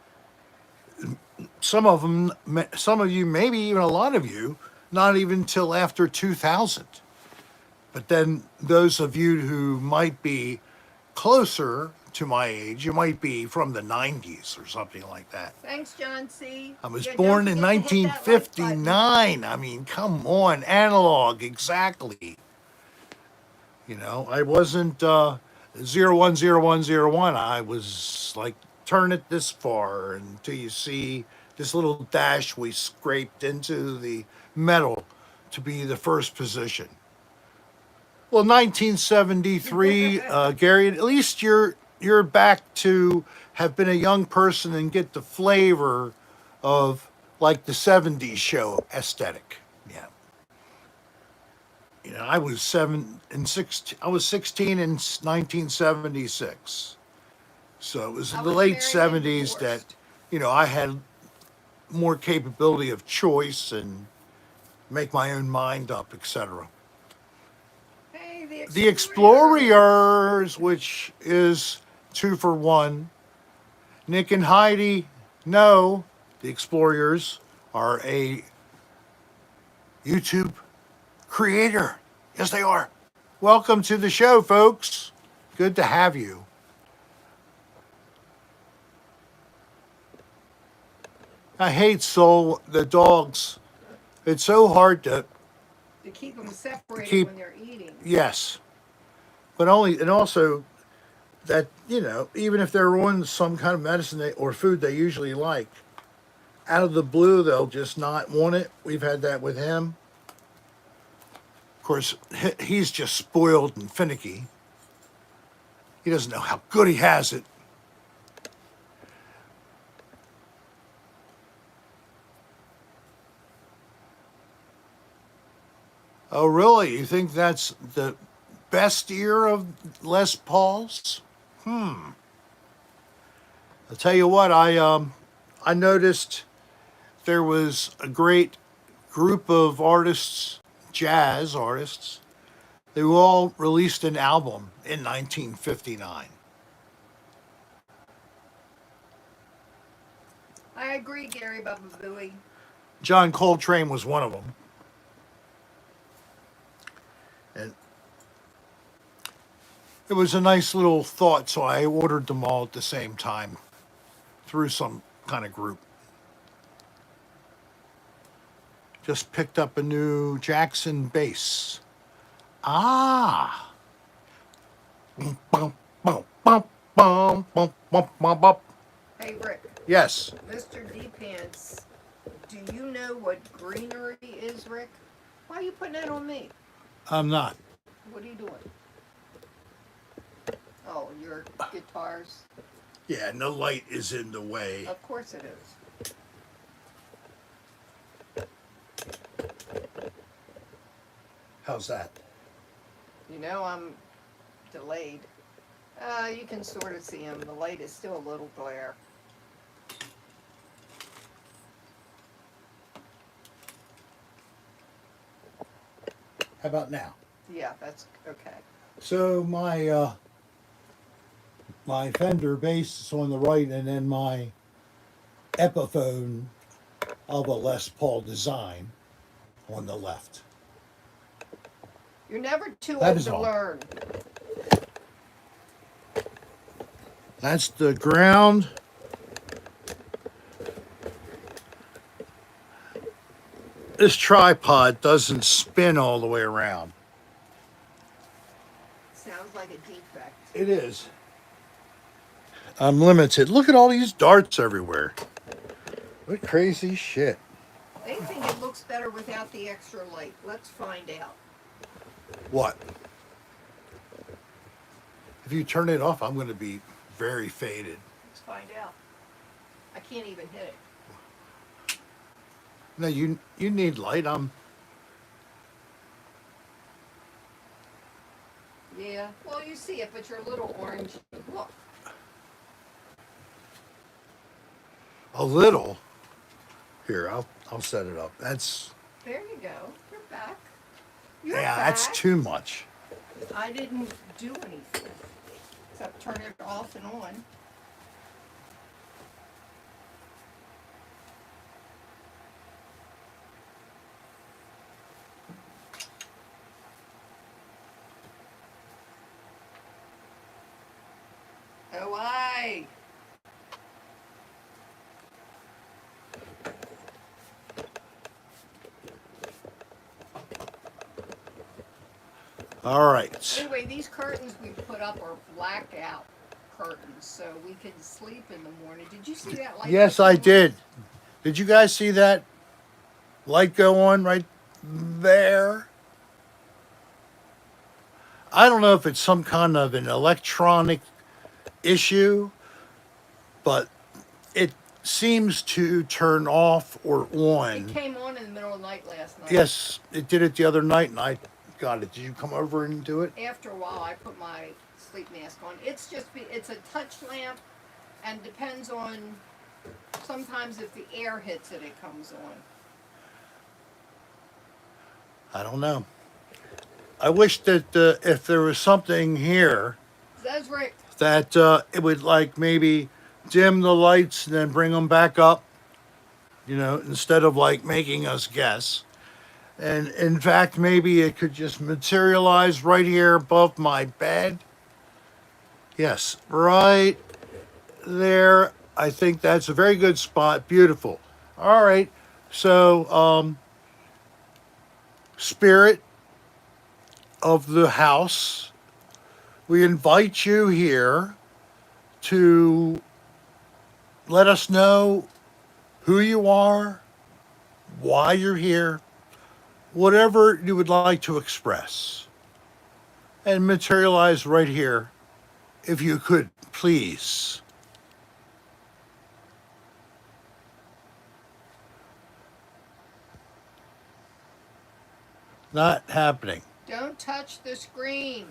Some of you, maybe even a lot of you, not even till after 2000. But then those of you who might be closer to my age, you might be from the 90s or something like that. Thanks, John C. I was Yeah, born don't in forget to hit that like button. 1959. I mean, come on, analog, exactly. I wasn't 010101. I was like, turn it this far until you see this little dash we scraped into the metal to be the first position. Well, 1973, Gary, at least you're back to have been a young person and get the flavor of like the 70s show aesthetic. Yeah. I was 16 in 1976. So it was in I the was late married and 70s that, divorced. I had more capability of choice and make my own mind up, etc. Hey, The Explorers, which is 2 for 1. Nick and Heidi know the Explorers are a YouTube creator. Yes, they are. Welcome to the show, folks. Good to have you. I hate the dogs. It's so hard to keep them separated keep- when they're eating. Yes. But also that, even if they're on some kind of medicine or food they usually like, out of the blue, they'll just not want it. We've had that with him. Of course, he's just spoiled and finicky. He doesn't know how good he has it. Oh, really? You think that's the best ear of Les Paul's? I'll tell you what, I noticed there was a great group of artists, jazz artists. They all released an album in 1959. I agree, Gary Bubba Booey. John Coltrane was one of them. And it was a nice little thought, so I ordered them all at the same time through some kind of group. Just picked up a new Jackson bass. Ah. Bum, bum, bum, bum, bum, bum, bum, bum. Hey, Rick. Yes. Mr. D Pants Do you know what greenery is, Rick? Why are you putting that on me? I'm not. What are you doing? Oh, your guitars? Yeah, and the light is in the way. Of course it is. How's that? You know I'm delayed. You can sort of see him. The light is still a little glare. How about now? Yeah, that's okay. So my Fender bass is on the right, and then my Epiphone of a Les Paul design on the left. You're never too That old is to all. learn. That's the ground. This tripod doesn't spin all the way around. Sounds like a defect. It is. I'm limited. Look at all these darts everywhere. What crazy shit. They think it looks better without the extra light. Let's find out. What? If you turn it off, I'm going to be very faded. Let's find out. I can't even hit it. No, you need light. Yeah. Well, you see it, but you're a little orange. Look. A little. Here, I'll set it up. That's There you go. You're back. You're yeah, back. that's too much. I didn't do anything except turn it off and on. Oh, I. All right. Anyway, these curtains we put up are blackout curtains, so we can sleep in the morning. Did you see that light? Yes, I did. Did you guys see that light go on right there? I don't know if it's some kind of an electronic issue, but it seems to turn off or It on. came on in the middle of the night last night. Yes, it did it the other night, and I got it. Did you come over and do it? After a while, I put my sleep mask on. It's it's a touch lamp, and depends on. Sometimes if the air hits it, it comes on. I don't know. I wish that if there was something here Says Rick. that it would like maybe dim the lights and then bring them back up, instead of like making us guess. And in fact, maybe it could just materialize right here above my bed. Yes, right there. I think that's a very good spot. Beautiful. All right. So, spirit of the house, we invite you here to let us know who you are, why you're here, whatever you would like to express, and materialize right here, if you could, please. Not happening. Don't touch the screen.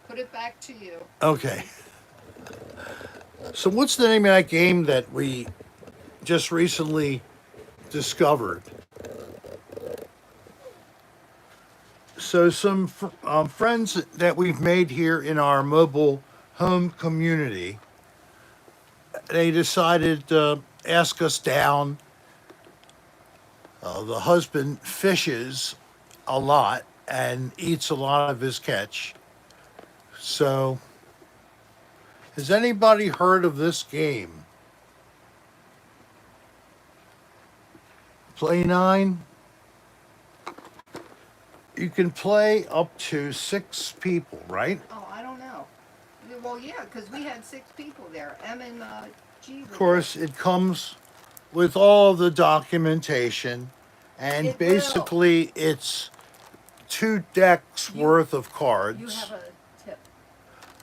Put it back to you. Okay. So what's the name of that game that we just recently discovered? So some friends that we've made here in our mobile home community, they decided to ask us down. The husband fishes a lot and eats a lot of his catch. So, has anybody heard of this game? Play 9. You can play up to 6 people, right? Oh, I don't know. Well, yeah, because we had 6 people there. M and G. Of course, it comes with all the documentation, and It will. basically it's 2 decks You- worth of You cards. have a tip.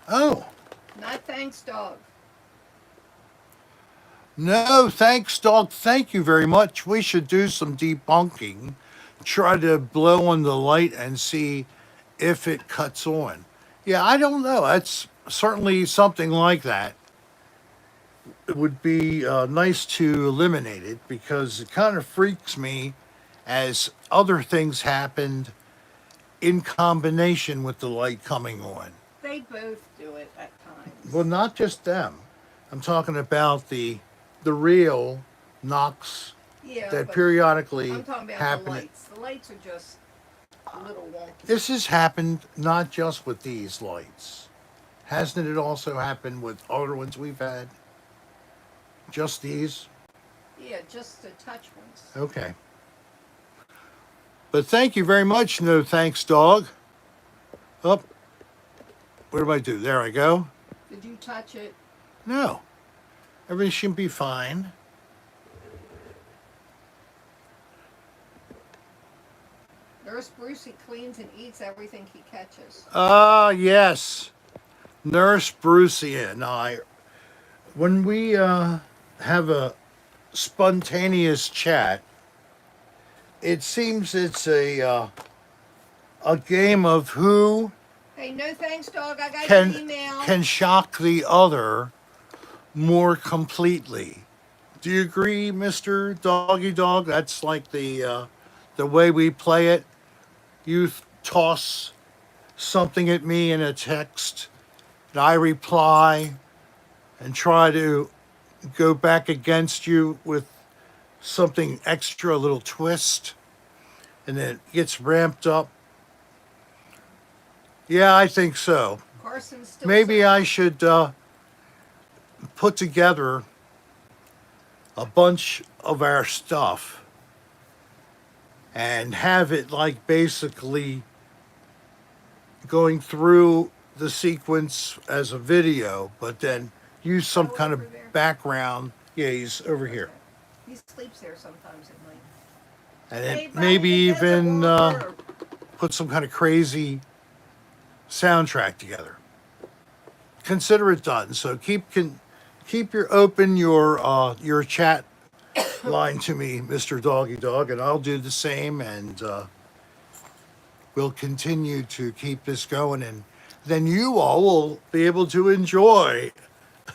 Oh, Not thanks, dog. no, thanks, dog. Thank you very much. We should do some debunking. Try to blow on the light and see if it cuts on. Yeah, I don't know. That's certainly something like that. It would be nice to eliminate it because it kind of freaks me as other things happened in combination with the light coming on. They both do it at times. Well, not just them. I'm talking about the real knocks Yeah, that but periodically I'm talking about happen. the lights. The lights are just a little wonky. This has happened not just with these lights. Hasn't it also happened with other ones we've had? Just these? Yeah, just the touch ones. Okay. But thank you very much. No thanks, dog. Up. What do I do? There I go. Did you touch it? No. Everything should be fine. Nurse Brucey cleans and eats everything he catches. Ah, yes. Nurse Brucey and I, when we have a spontaneous chat, it seems it's a game of who Hey, no thanks, dog. I got your can email. can shock the other more completely. Do you agree, Mr. Doggy Dog? That's like the way we play it. You toss something at me in a text, and I reply and try to go back against you with something extra, a little twist, and then it gets ramped up. Yeah, I think so. Carson's still Maybe saying- I should put together a bunch of our stuff and have it like basically going through the sequence as a video, but then use some kind of over there? background. Yeah, he's over here. He sleeps there sometimes at night. And Hey, then buddy, maybe it doesn't even work. put some kind of crazy soundtrack together. Consider it done. So keep your chat line to me, Mr. Doggy Dog, and I'll do the same, and we'll continue to keep this going, and then you all will be able to enjoy.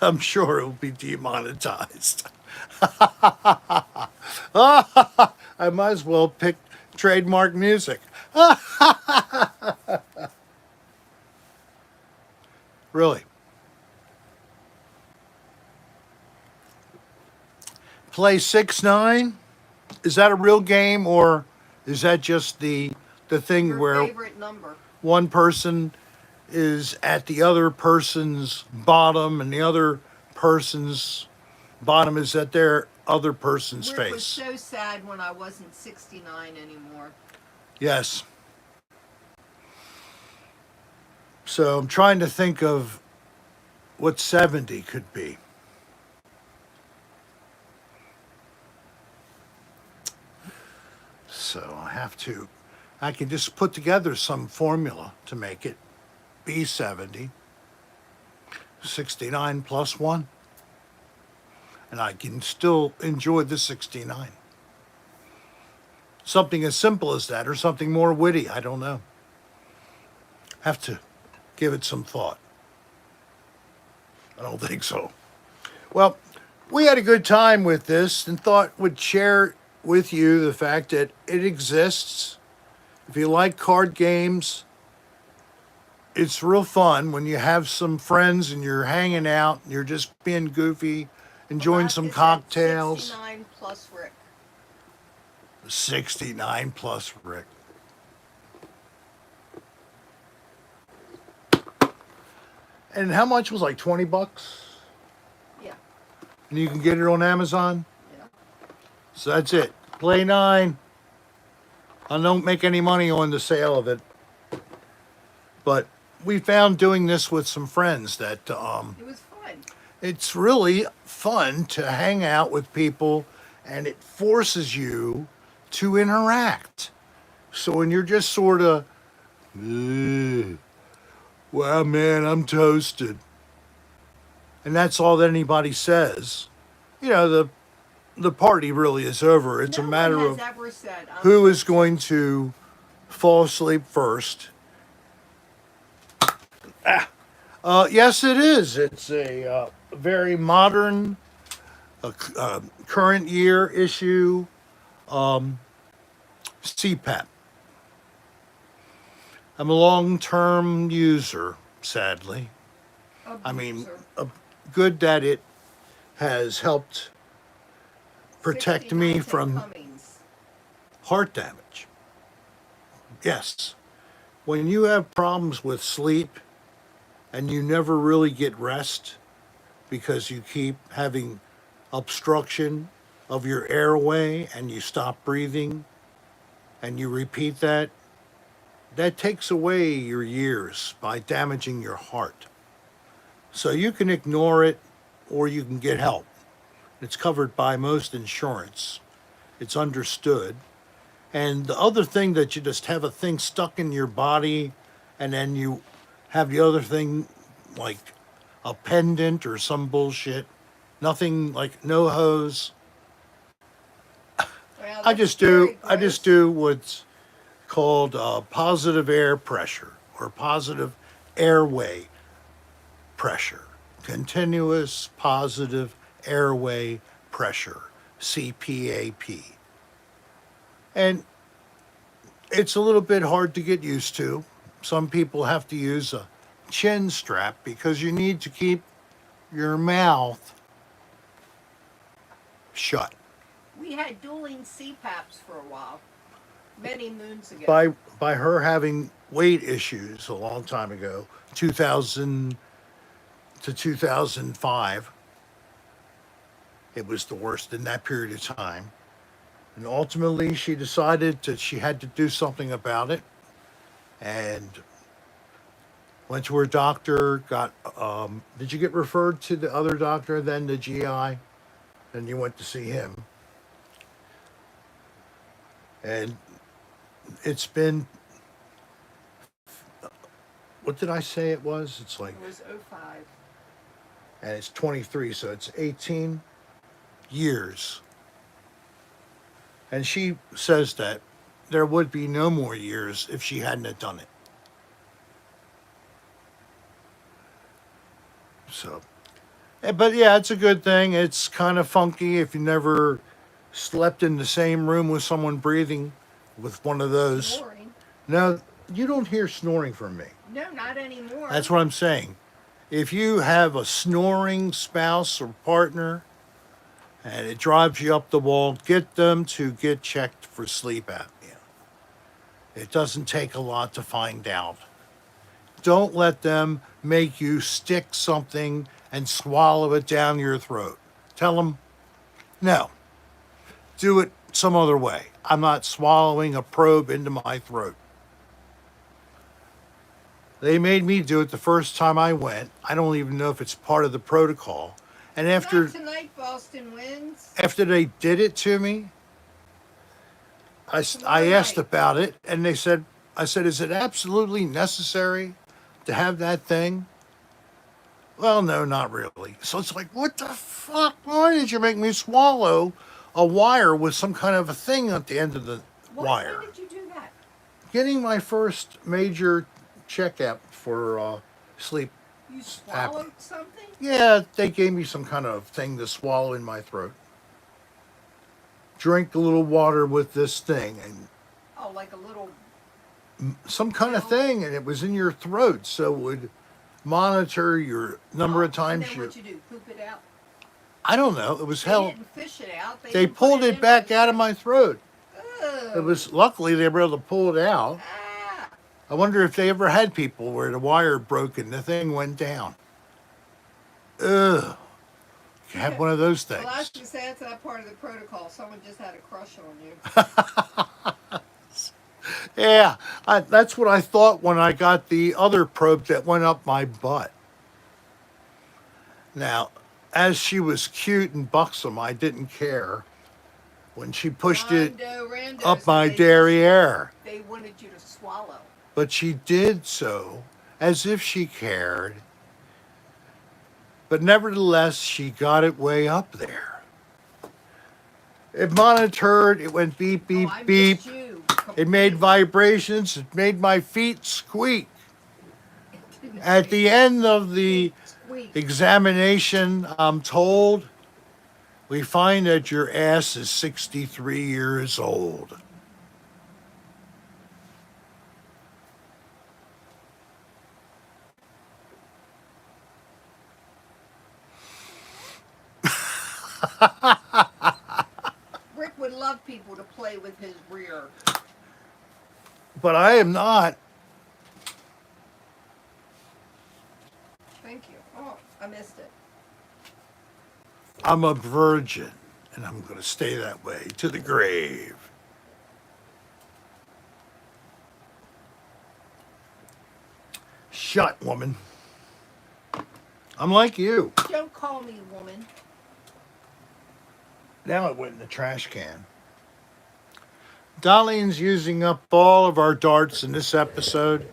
I'm sure it will be demonetized. I might as well pick trademark music. Really. Play 6-9? Is that a real game, or is that just the thing Your where favorite number. one person is at the other person's bottom and the other person's bottom is at their other person's Rick was face? so sad when I wasn't 69 anymore. Yes. So I'm trying to think of what 70 could be. So I can just put together some formula to make it be 70, 69 plus 1. And I can still enjoy the 69. Something as simple as that, or something more witty, I don't know. Have to give it some thought. I don't think so. Well, we had a good time with this and thought would share with you the fact that it exists. If you like card games, it's real fun when you have some friends and you're hanging out and you're just being goofy, enjoying Well, some it's at cocktails. 69 plus Rick. 69 plus Rick. And how much was like $20? Yeah. And you can get it on Amazon. Yeah. So that's it. Play 9. I don't make any money on the sale of it. But we found doing this with some friends that It was fun. it's really fun to hang out with people and it forces you to interact. So when you're just sort of, well, man, I'm toasted, and that's all that anybody says, the party really is over. It's No a one matter has of ever said who is going to fall asleep first. Yes, it is. It's a very modern, current year issue CPAP. I'm a long-term user, sadly. I mean, abuser. good that it has helped protect me 69 from Cummings. heart damage. Yes. When you have problems with sleep and you never really get rest because you keep having obstruction of your airway and you stop breathing and you repeat that, that takes away your years by damaging your heart. So you can ignore it or you can get help. It's covered by most insurance. It's understood. And the other thing that you just have a thing stuck in your body and then you have the other thing like a pendant or some bullshit. Nothing like no hose. Well, I that's just very do gross. what's called positive air pressure or positive airway pressure. Continuous positive airway pressure, CPAP. And it's a little bit hard to get used to. Some people have to use a chin strap because you need to keep your mouth shut. We had dueling CPAPs for a while, many moons ago. By her having weight issues a long time ago, 2000 to 2005, it was the worst in that period of time. And ultimately, she decided that she had to do something about it, and went to her doctor. Got did you get referred to the other doctor, then the GI? Then you went to see him, and it's been, what did I say it was? It's like, It was '05. and it's 23, so it's 18 years. And she says that there would be no more years if she hadn't have done it. So, but yeah, it's a good thing. It's kind of funky if you never slept in the same room with someone breathing with one of those. Snoring. No, you don't hear snoring from me. No, not anymore. That's what I'm saying. If you have a snoring spouse or partner and it drives you up the wall, get them to get checked for sleep apnea. It doesn't take a lot to find out. Don't let them make you stick something and swallow it down your throat. Tell them, no, do it some other way. I'm not swallowing a probe into my throat. They made me do it the first time I went. I don't even know if it's part of the protocol. And after Not tonight, Boston wins. after they did it to me, I asked night. about it, and I said, is it absolutely necessary to have that thing? Well, no, not really. So it's like, what the fuck? Why did you make me swallow a wire with some kind of a thing at the end of the wire? Why did you do that? Getting my first major checkup for sleep. You swallowed something? Yeah, they gave me some kind of thing to swallow in my throat. Drink a little water with this thing and Oh, like a little. some kind of thing, and it was in your throat, so it would monitor your number of times And then what'd you do? Poop it out? I don't know. It was They hell. didn't fish it out. They didn't put pulled it in back there. out of my throat. Ugh. It was luckily they were able to pull it out. Ah. I wonder if they ever had people where the wire broke and the thing went down. Ugh. You have one of those things. Well, I was going to say that's not part of the protocol. Someone just had a crush on you. Yeah, that's what I thought when I got the other probe that went up my butt. Now, as she was cute and buxom, I didn't care. when she pushed it Rondo, Rando, up so my they derriere. They wanted you to swallow. But she did so as if she cared. But nevertheless, she got it way up there. It monitored, it went beep, beep, I beep. missed you It made completely. vibrations, it made my feet squeak. At the end of the Squeak. examination, I'm told, we find that your ass is 63 years old. Rick would love people to play with his rear. But I am not. Thank you. Oh, I missed it. I'm a virgin, and I'm going to stay that way to the grave. Shut, woman. I'm like you. Don't call me woman. Now it went in the trash can. Darlene's using up all of our darts in this episode.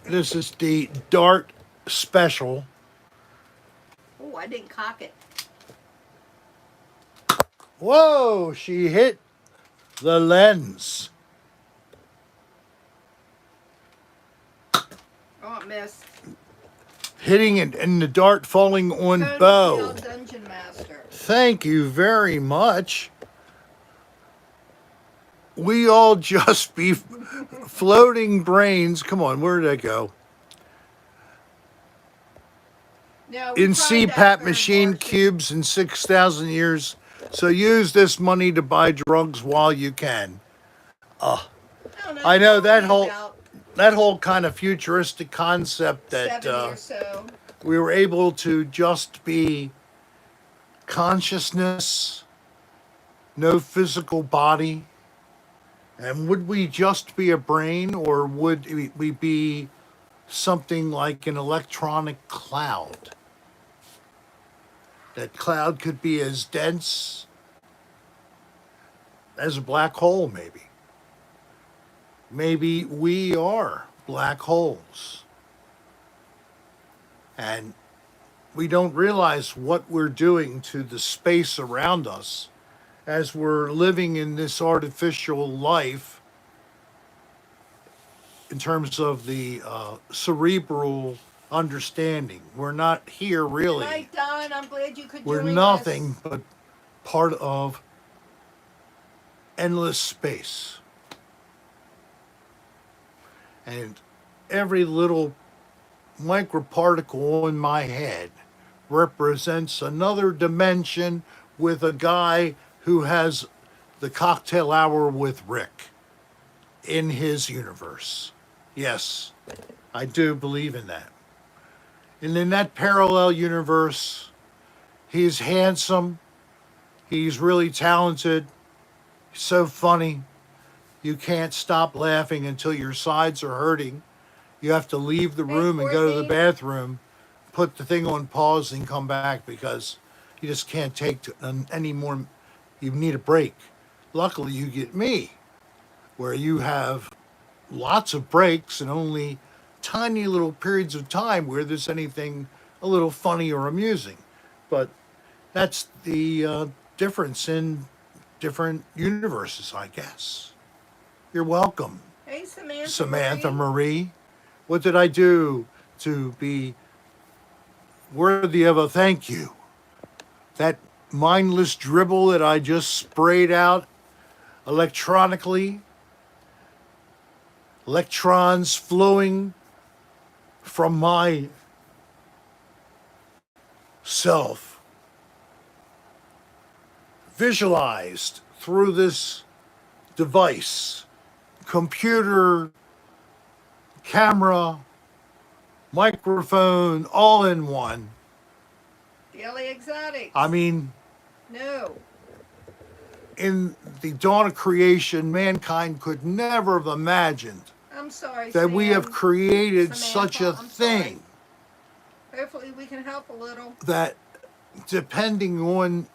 This is the dart special. Oh, I didn't cock it. Whoa, she hit the lens. Oh, it missed. Hitting it and the dart falling on Tony bow. Field, Dungeon Master. Thank you very much. We all just be floating brains. Come on, where did I go? No, we In tried that CPAP for machine Martian. cubes in 6,000 years. So use this money to buy drugs while you can. don't I know it's that only whole about that whole kind of futuristic concept that 70 or so. we were able to just be consciousness, no physical body. And would we just be a brain, or would we be something like an electronic cloud? That cloud could be as dense as a black hole, maybe. Maybe we are black holes. And we don't realize what we're doing to the space around us as we're living in this artificial life in terms of the cerebral understanding. We're not here really. Good night, Don. I'm glad you could We're join nothing us. but part of endless space. And every little microparticle in my head represents another dimension with a guy who has the cocktail hour with Rick in his universe. Yes, I do believe in that. And in that parallel universe, he's handsome, he's really talented, he's so funny. You can't stop laughing until your sides are hurting. You have to leave the room and go to the bathroom, put the thing on pause and come back because you just can't take any more. You need a break. Luckily, you get me, where you have lots of breaks and only tiny little periods of time where there's anything a little funny or amusing. But that's the difference in different universes, I guess. You're welcome, Hey, Samantha. Samantha Marie. What did I do to be worthy of a thank you? That mindless dribble that I just sprayed out electronically, electrons flowing from my self, visualized through this device, computer, camera, microphone, all in one. Daily Exotics. I mean, No. in the dawn of creation, mankind could never have imagined I'm sorry, that we have Sam. created Samantha, such a I'm thing Hopefully we can help a little. that depending on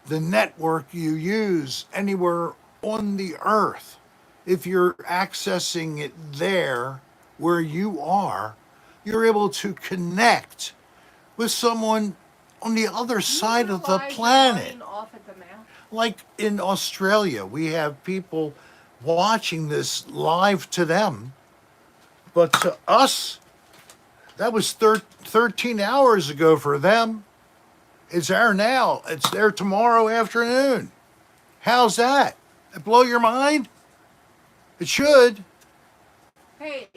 the network you use anywhere on the earth. If you're accessing it there where you are, you're able to connect with someone on the other side of the Realize you're planet. running off at the mouth. Like in Australia, we have people watching this live to them, but to us, that was 13 hours ago for them. It's there now. It's there tomorrow afternoon. How's that? It blow your mind? It should. Hey,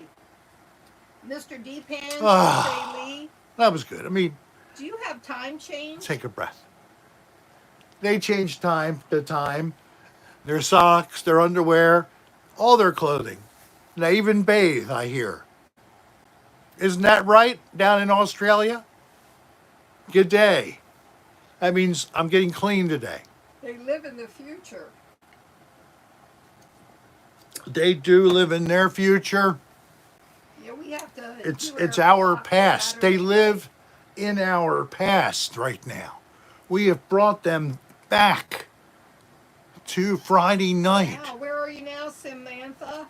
Mr. Deepan, Ah. Shay Lee, That was good. I mean, do you have time change? take a breath. They change time to time. Their socks, their underwear, all their clothing. And they even bathe, I hear. Isn't that right down in Australia? Good day. That means I'm getting clean today. They live in the future. They do live in their future. Yeah, we have to. It's our past. They live in our past right now. We have brought them back to Friday night. Wow, where are you now, Samantha?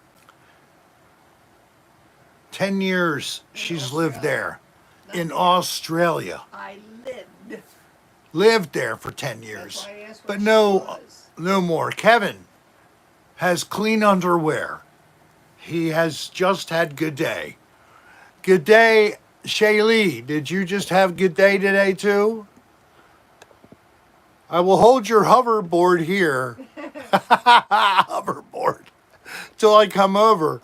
10 years she's lived there in Australia. I lived. Lived there for 10 That's years. why I asked But where she no, was. no more. Kevin has clean underwear. He has just had good day. Good day, Shaylee. Did you just have good day today too? I will hold your hoverboard here. Hoverboard. Till I come over.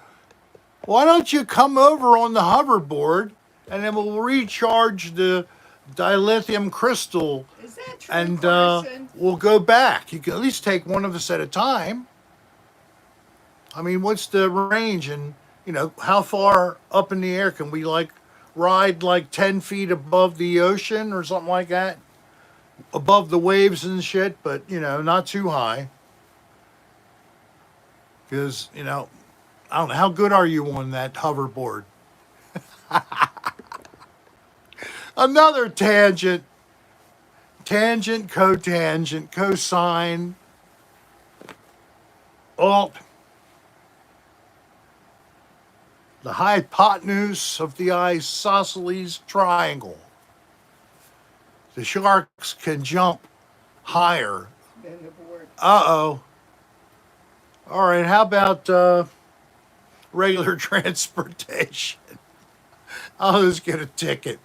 Why don't you come over on the hoverboard and then we'll recharge the dilithium crystal Is that true, and Carson? we'll go back. You can at least take one of us at a time. I mean, what's the range and, how far up in the air can we ride 10 feet above the ocean or something like that? Above the waves and shit, but, not too high. Because, I don't know, how good are you on that hoverboard? Another tangent. Tangent, cotangent, cosine, alt. The hypotenuse of the isosceles triangle. The sharks can jump higher. Then the board. Uh-oh. All right, how about regular transportation? I'll just get a ticket.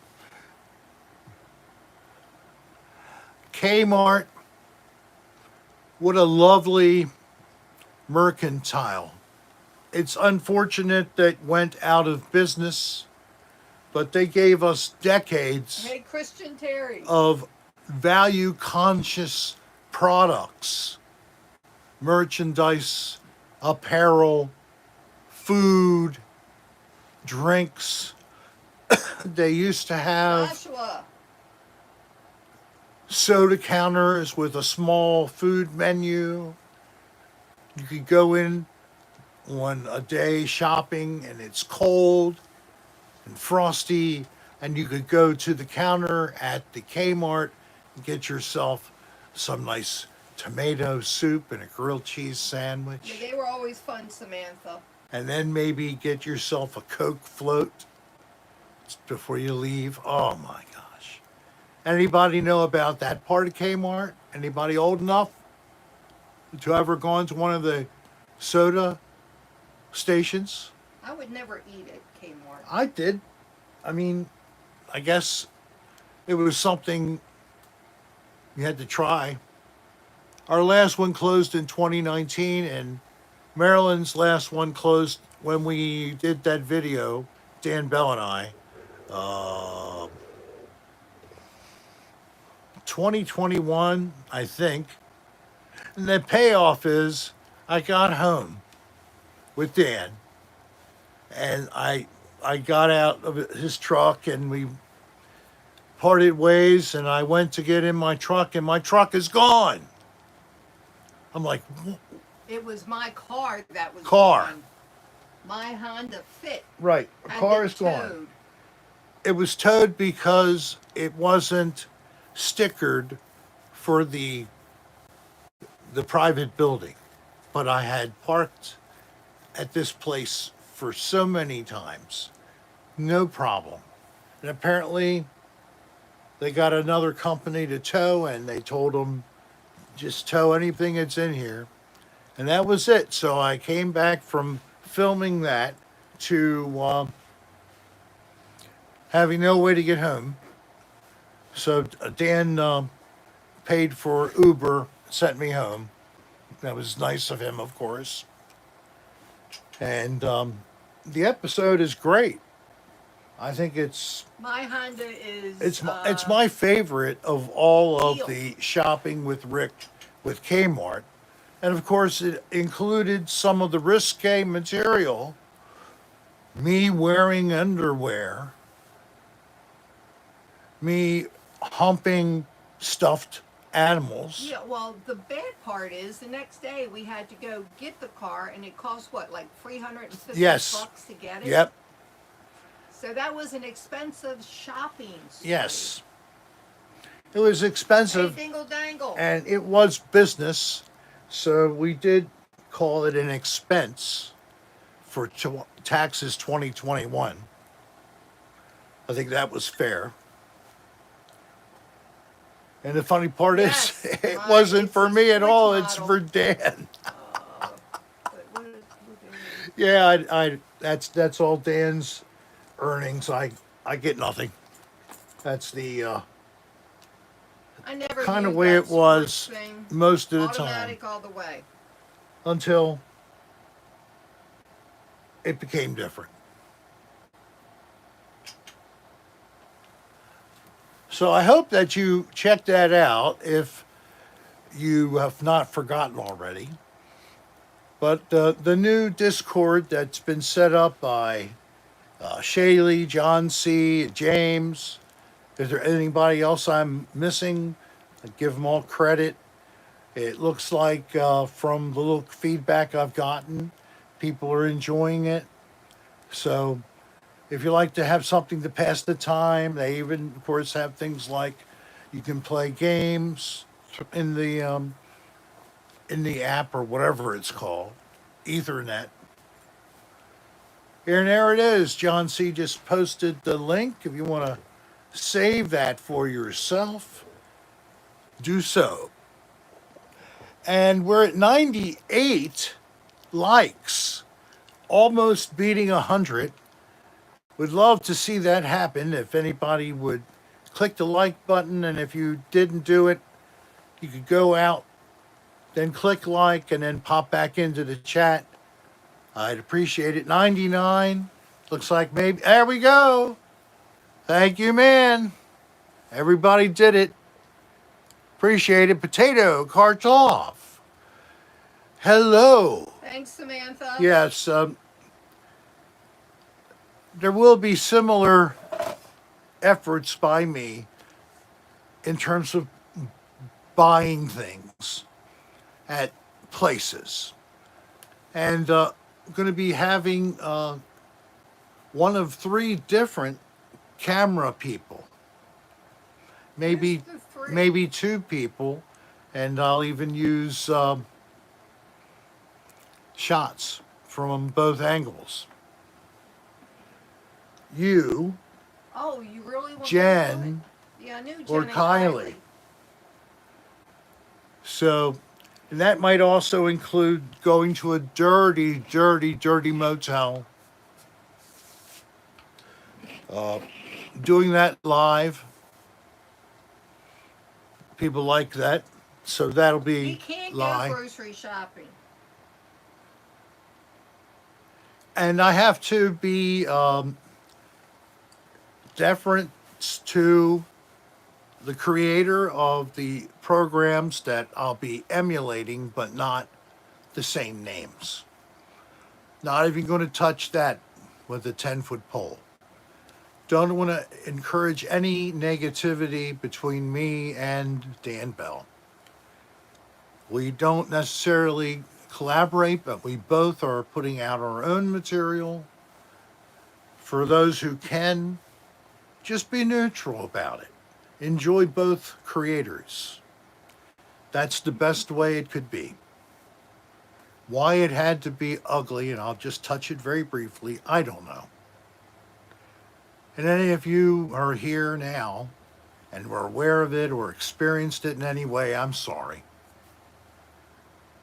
Kmart, what a lovely mercantile. It's unfortunate that it went out of business, but they gave us decades Hey, Christian Terry. of value conscious products, merchandise, apparel, food, drinks. They used to have Joshua. soda counters with a small food menu. You could go in on a day shopping and it's cold and frosty, and you could go to the counter at the Kmart and get yourself some nice tomato soup and a grilled cheese sandwich. Yeah, they were always fun, Samantha. And then maybe get yourself a Coke float before you leave. Oh my gosh. Anybody know about that part of Kmart? Anybody old enough to ever gone to one of the soda stations? I would never eat at Kmart. I did. I mean, I guess it was something you had to try. Our last one closed in 2019, and Maryland's last one closed when we did that video, Dan Bell and I. 2021, I think. And the payoff is I got home with Dan, and I got out of his truck and we parted ways, and I went to get in my truck and my truck is gone. I'm like, It was my car that was Car. gone. My Honda Fit. right, a had car been is gone. towed. It was towed because it wasn't stickered for the the private building, but I had parked at this place for so many times, no problem. And apparently, they got another company to tow, and they told them just tow anything that's in here, and that was it. So I came back from filming that to having no way to get home. So Dan paid for Uber, sent me home. That was nice of him, of course. And the episode is great. I think My Honda is. it's my favorite of all of Deal. the shopping with Rick with Kmart, and of course it included some of the risque material. Me wearing underwear, me humping stuffed animals. Yeah, well, the bad part is the next day we had to go get the car, and it cost what, like $350 Yes. to get it. Yep. So that was an expensive shopping spree. Yes. It was Hey, expensive, dingle dangle. and it was business, so we did call it an expense for taxes 2021. I think that was fair. And the funny part Yes, is, it right, wasn't it's for a me at switch all. It's model. for Dan. But what Yeah, I that's all Dan's earnings. I get nothing. That's the I never kind of used way that it was sports thing. most of the time Automatic all the way. until it became different. So I hope that you check that out if you have not forgotten already. But the new Discord that's been set up by Shaylee, John C., James. Is there anybody else I'm missing? I give them all credit. It looks like from the little feedback I've gotten, people are enjoying it. So if you like to have something to pass the time, they even, of course, have things like you can play games in the app or whatever it's called, Ethernet. Here and there it is. John C. just posted the link. If you want to save that for yourself, do so. And we're at 98 likes, almost beating 100. Would love to see that happen. If anybody would click the like button, and if you didn't do it, you could go out, then click like, and then pop back into the chat. I'd appreciate it. 99. Looks like maybe. There we go. Thank you, man. Everybody did it. Appreciate it. Potato Kartov. Hello. Thanks, Samantha. Yes. There will be similar efforts by me in terms of buying things at places. And I'm going to be having one of 3 different camera people. Maybe Who's the 3? maybe 2 people, and I'll even use shots from both angles. You Oh, you really want to do Jen it? Yeah, I knew Jen or and Kylie. So, and that might also include going to a dirty, dirty, dirty motel. Doing that live. People like that. So that'll We be can't live. go grocery shopping. And I have to be deference to the creator of the programs that I'll be emulating, but not the same names. Not even going to touch that with a 10-foot pole. Don't want to encourage any negativity between me and Dan Bell. We don't necessarily collaborate, but we both are putting out our own material. For those who can, just be neutral about it. Enjoy both creators. That's the best way it could be. Why it had to be ugly, and I'll just touch it very briefly, I don't know. And any of you are here now and were aware of it or experienced it in any way, I'm sorry.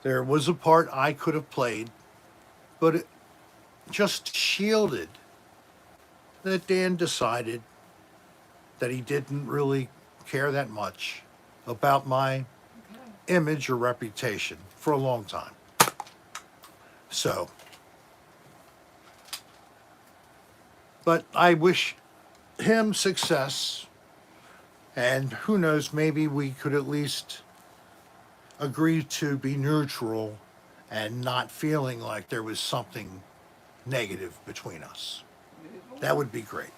There was a part I could have played, but it just shielded that Dan decided that he didn't really care that much about my image or reputation for a long time. So, but I wish him success, and who knows, maybe we could at least agree to be neutral and not feeling like there was something negative between us. That would be great.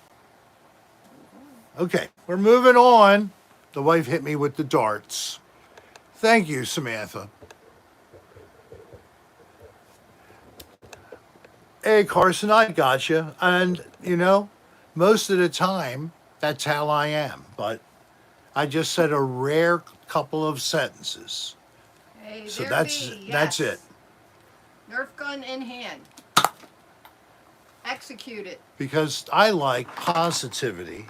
Okay, we're moving on. The wife hit me with the darts. Thank you, Samantha. Hey, Carson, I gotcha. And, you know, most of the time, that's how I am. But I just said a rare couple of sentences. Hey, So there that's be, that's yes. it. Nerf gun in hand. Execute it. Because I like positivity.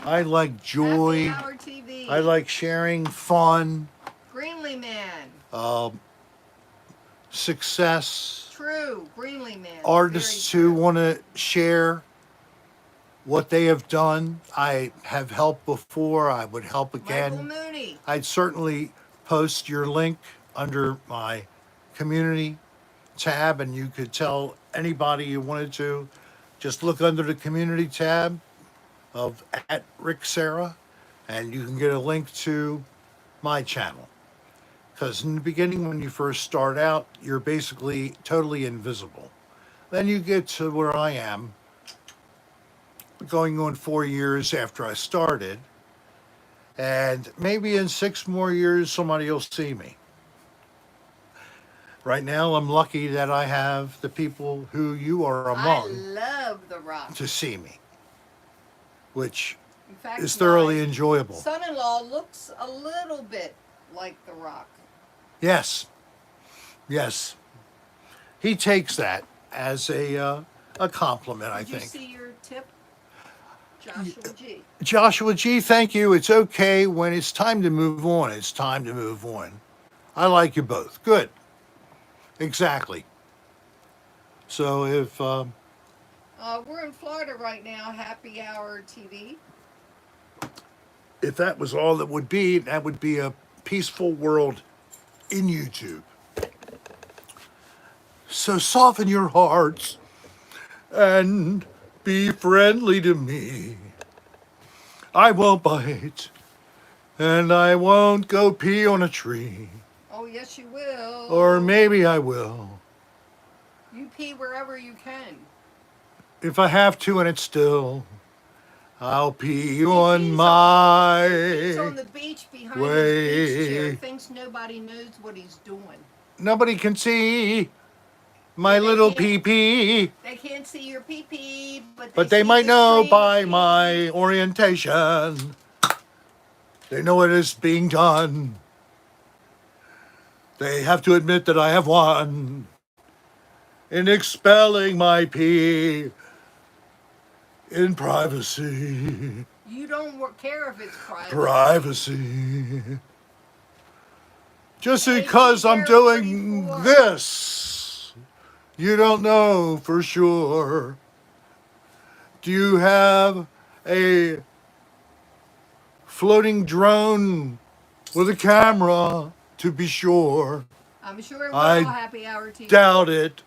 I like joy. Happy Hour TV. I like sharing fun, Greenlee Man. success. True. Greenlee Man. Artists Very who true. want to share what they have done. I have helped before. I would help Michael again. Mooney. I'd certainly post your link under my community tab, and you could tell anybody you wanted to. Just look under the community tab of @Serra, and you can get a link to my channel. Because in the beginning, when you first start out, you're basically totally invisible. Then you get to where I am, going on 4 years after I started, and maybe in 6 more years, somebody will see me. Right now, I'm lucky that I have the people who you are I among love The Rock. to see me, which In fact, is thoroughly my enjoyable. son-in-law looks a little bit like The Rock. Yes, yes. He takes that as a compliment, I Did you think. see your tip? Joshua G. Joshua G, thank you. It's okay when it's time to move on. It's time to move on. I like you both. Good. Exactly. So if We're in Florida right now. Happy Hour TV. if that was all that would be a peaceful world in YouTube. So soften your hearts and be friendly to me. I won't bite, and I won't go pee on a tree. Oh, yes, you will. Or maybe I will. You pee wherever you can. If I have to and it's still, I'll pee on He's my on the beach behind way. his beach chair. Thinks nobody knows what he's doing. Nobody can see my Yeah, they little can't. pee-pee, They can't see your pee-pee, but they see might the know stream by of pee. my orientation. They know it is being done. They have to admit that I have won in expelling my pee in privacy. You don't care if it's private. Privacy. Just Hey, because I'm Sarah, doing 44. this, you don't know for sure. Do you have a floating drone with a camera to be sure? I'm sure it will. I Happy Hour TV. Doubt it.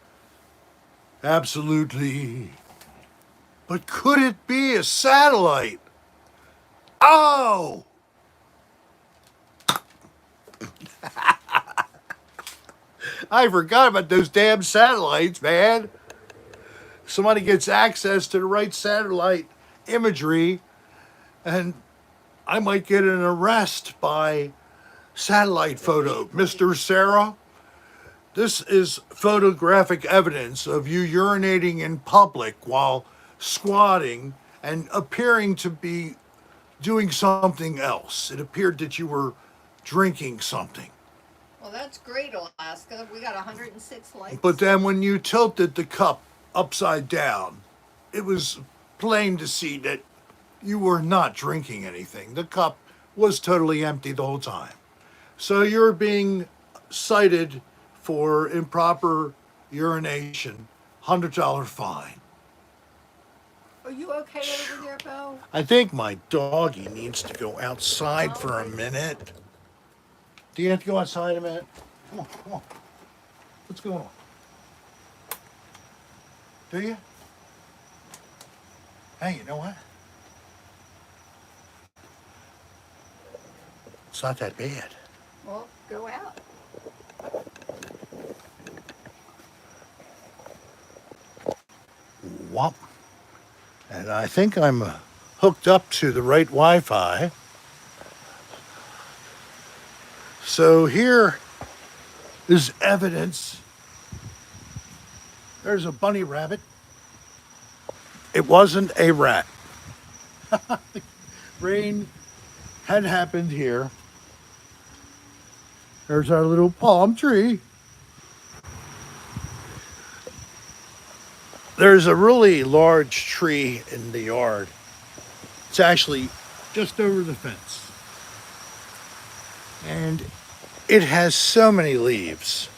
Absolutely. But could it be a satellite? Oh! I forgot about those damn satellites, man. Somebody gets access to the right satellite imagery, and I might get an arrest by satellite photo. Mr. Serra, this is photographic evidence of you urinating in public while squatting and appearing to be doing something else. It appeared that you were drinking something. Well, that's great, Alaska. We got 106 likes. But then when you tilted the cup upside down, it was plain to see that you were not drinking anything. The cup was totally empty the whole time. So you're being cited for improper urination, $100 fine. Are you okay over there, Bo? I think my doggy needs to go outside for a minute. Do you have to go outside a minute? Come on, come on. What's going on? Do you? Hey, you know what? It's not that bad. Well, go out. Womp. And I think I'm hooked up to the right Wi-Fi. So here is evidence. There's a bunny rabbit. It wasn't a rat. Rain had happened here. There's our little palm tree. There's a really large tree in the yard. It's actually just over the fence. And it has so many leaves.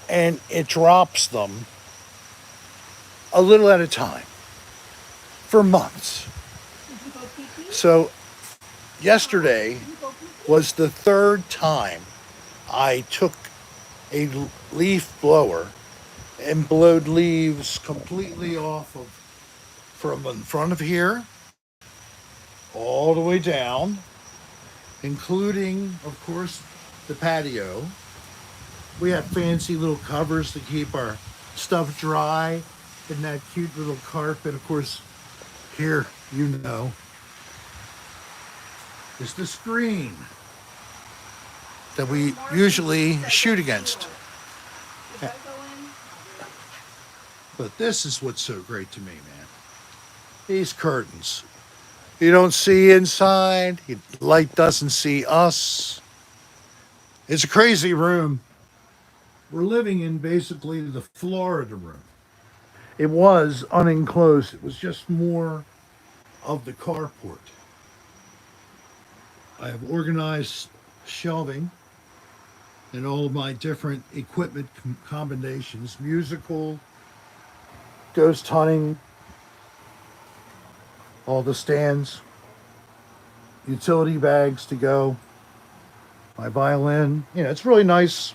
And it drops them a little at a time for months. Did you go pee-pee? So yesterday Did you go pee-pee? was the third time I took a leaf blower and blowed leaves completely off of from in front of here all the way down, including, of course, the patio. We have fancy little covers to keep our stuff dry and that cute little carpet. Of course, here, you know, is the screen that we usually shoot against. Did that go in? But this is what's so great to me, man. These curtains. You don't see inside. The light doesn't see us. It's a crazy room. We're living in basically the Florida room. It was unenclosed. It was just more of the carport. I have organized shelving and all of my different equipment combinations, musical, ghost hunting, all the stands, utility bags to go, my violin. You know, it's really nice.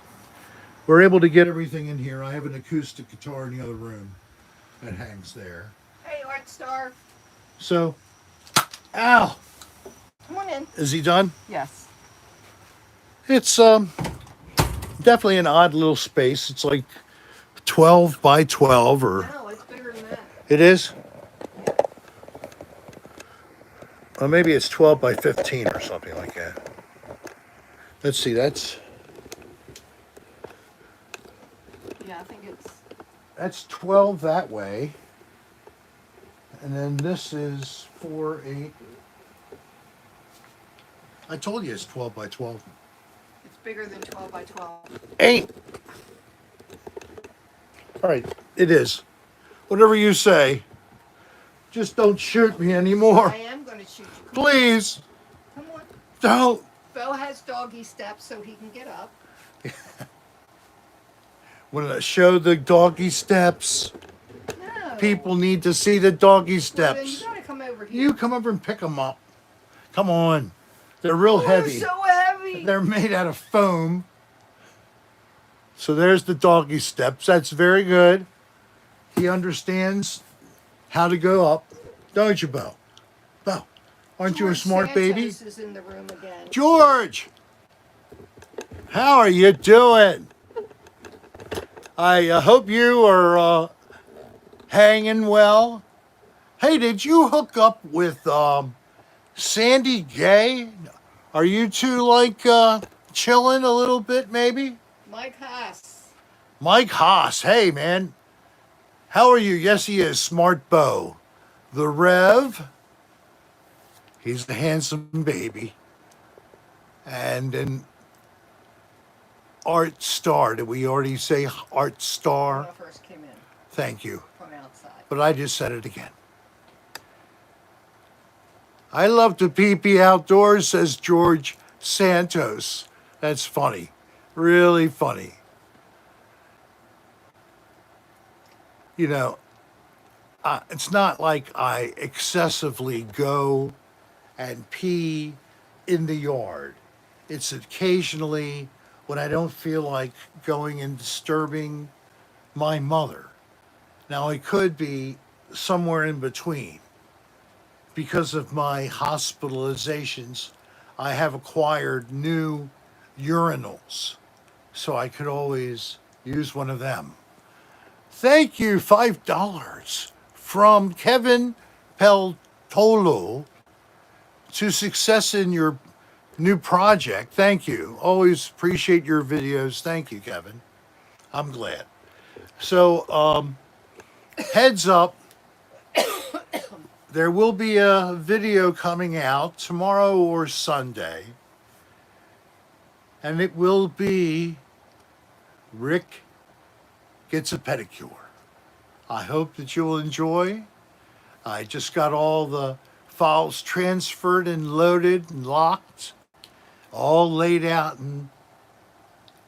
We're able to get everything in here. I have an acoustic guitar in the other room that hangs there. Hey, Art Star. So, ow, Come on in. is he done? Yes. It's definitely an odd little space. It's like 12 by 12 or No, it's bigger than that. it is. Or maybe it's 12 by 15 or something like that. Let's see, that's Yeah, I think it's 12 that way. And then this is 4, 8. I told you it's 12 by 12. bigger than 12 by 12. Ain't. All right, it is. Whatever you say. Just don't shoot me anymore. I am going to shoot you. Please. Come on. Don't. Bo has doggy steps so he can get up. When I show the doggy steps, No. people need to see the doggy Well, then you steps. got to come over here. You come over and pick them up. Come on. They're real Oh, heavy. they're so heavy. They're made out of foam. So there's the doggy steps. That's very good. He understands how to go up. Don't you, Bo? Bo, aren't you a George smart baby? Santos is in the room again. George! How are you doing? I hope you are hanging well. Hey, did you hook up with Sandy Gay? Are you two like chilling a little bit, maybe? Mike Haas. Mike Haas, hey man, how are you? Yes, he is. Smart Bo. The Rev, he's the handsome baby. And then Art Star. Did we already say Art When Star? I first came in Thank you. from outside. But I just said it again. I love to pee outdoors, says George Santos. That's funny. Really funny. You know, it's not like I excessively go and pee in the yard. It's occasionally when I don't feel like going and disturbing my mother. Now, it could be somewhere in between. Because of my hospitalizations, I have acquired new urinals, so I could always use one of them. Thank you, $5 from Kevin Peltolo to success in your new project. Thank you. Always appreciate your videos. Thank you, Kevin. I'm glad. So, heads up, there will be a video coming out tomorrow or Sunday, and it will be Rick Gets a Pedicure. I hope that you will enjoy. I just got all the files transferred and loaded and locked, all laid out in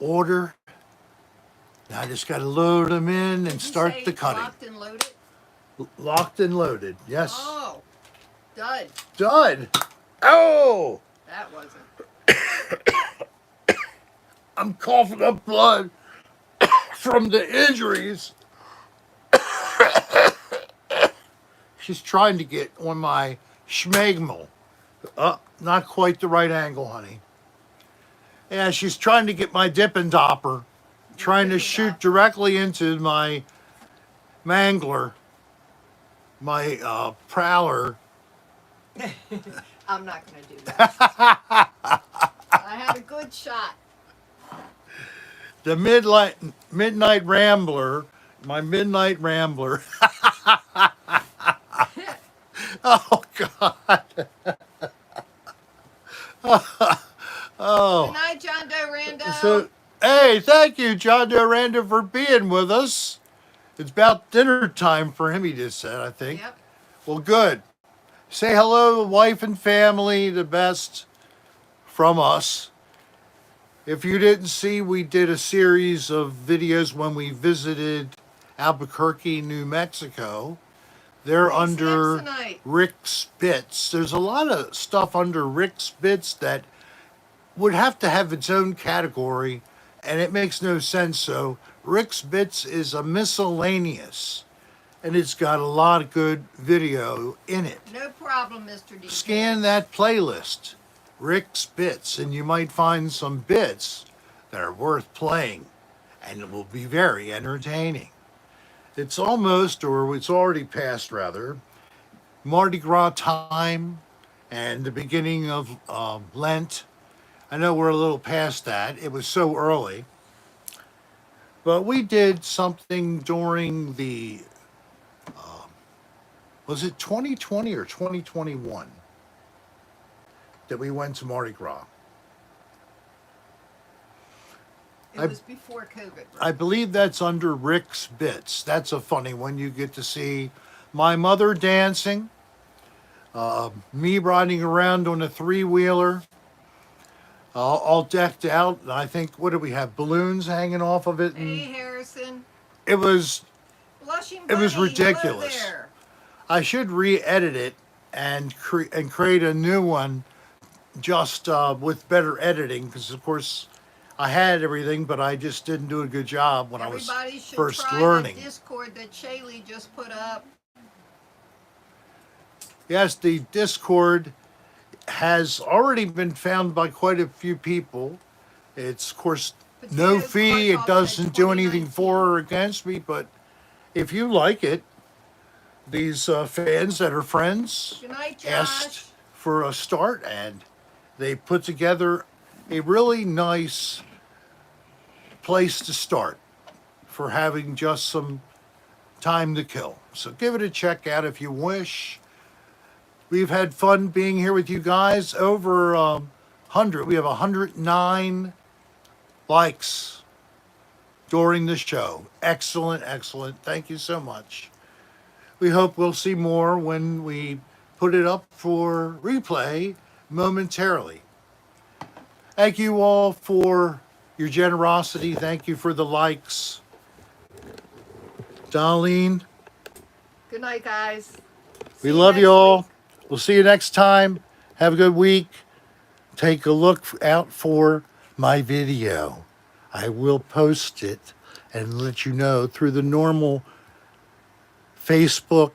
order. Now I just got to load them in and Did you start say the cutting. Locked and loaded? Locked and loaded, yes. Oh, dud. Done. Oh, That wasn't. I'm coughing up blood from the injuries. She's trying to get on my schmegmal. Not quite the right angle, honey. Yeah, she's trying to get my Dippin' Dopper, trying to shoot directly into my mangler, my prowler. I'm not going to do that. I had a good shot. The midnight rambler, my midnight rambler. Oh God. Oh. Good night, John Doe Rando. So, hey, thank you, John Doranda, for being with us. It's about dinner time for him, he just said, I think. Yep. Well, good. Say hello, wife and family, the best from us. If you didn't see, we did a series of videos when we visited Albuquerque, New Mexico. They're Nice under Samsonite. Rick Spitz. There's a lot of stuff under Rick Spitz that would have to have its own category, and it makes no sense. So Rick Spitz is a miscellaneous, and it's got a lot of good video in it. No problem, Mr. D. Scan that playlist, Rick Spitz, and you might find some bits that are worth playing, and it will be very entertaining. It's almost, or it's already past rather, Mardi Gras time and the beginning of Lent. I know we're a little past that. It was so early. But we did something during the, was it 2020 or 2021 that we went to Mardi Gras? It was before COVID. Right? I believe that's under Rick's Bits. That's a funny one. You get to see my mother dancing, me riding around on a three-wheeler, all decked out. And I think, what do we have, balloons hanging off of it? And Hey, Harrison. it was Blushing It was Bunny, hello ridiculous. there. I should re-edit it and create a new one just with better editing, because of course I had everything, but I just didn't do a good job when Everybody I was should first try learning. the Discord that Shaylee just put up. Yes, the Discord has already been found by quite a few people. It's, of course, no Potatoes fee. Park It off doesn't do anything 2019. for or against me, but if you like it, these fans that are friends Good night, Josh. asked for a start, and they put together a really nice place to start for having just some time to kill. So give it a check out if you wish. We've had fun being here with you guys. Over 100. We have 109 likes during the show. Excellent, excellent. Thank you so much. We hope we'll see more when we put it up for replay momentarily. Thank you all for your generosity. Thank you for the likes. Darlene, Good night, guys. See we you love next you all. week. We'll see you next time. Have a good week. Take a look out for my video. I will post it and let you know through the normal Facebook,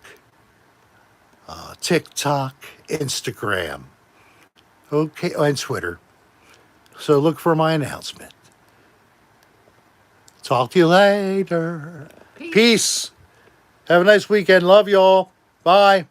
TikTok, Instagram, okay, and Twitter. So look for my announcement. Talk to you later. Peace. Peace. Have a nice weekend. Love y'all. Bye.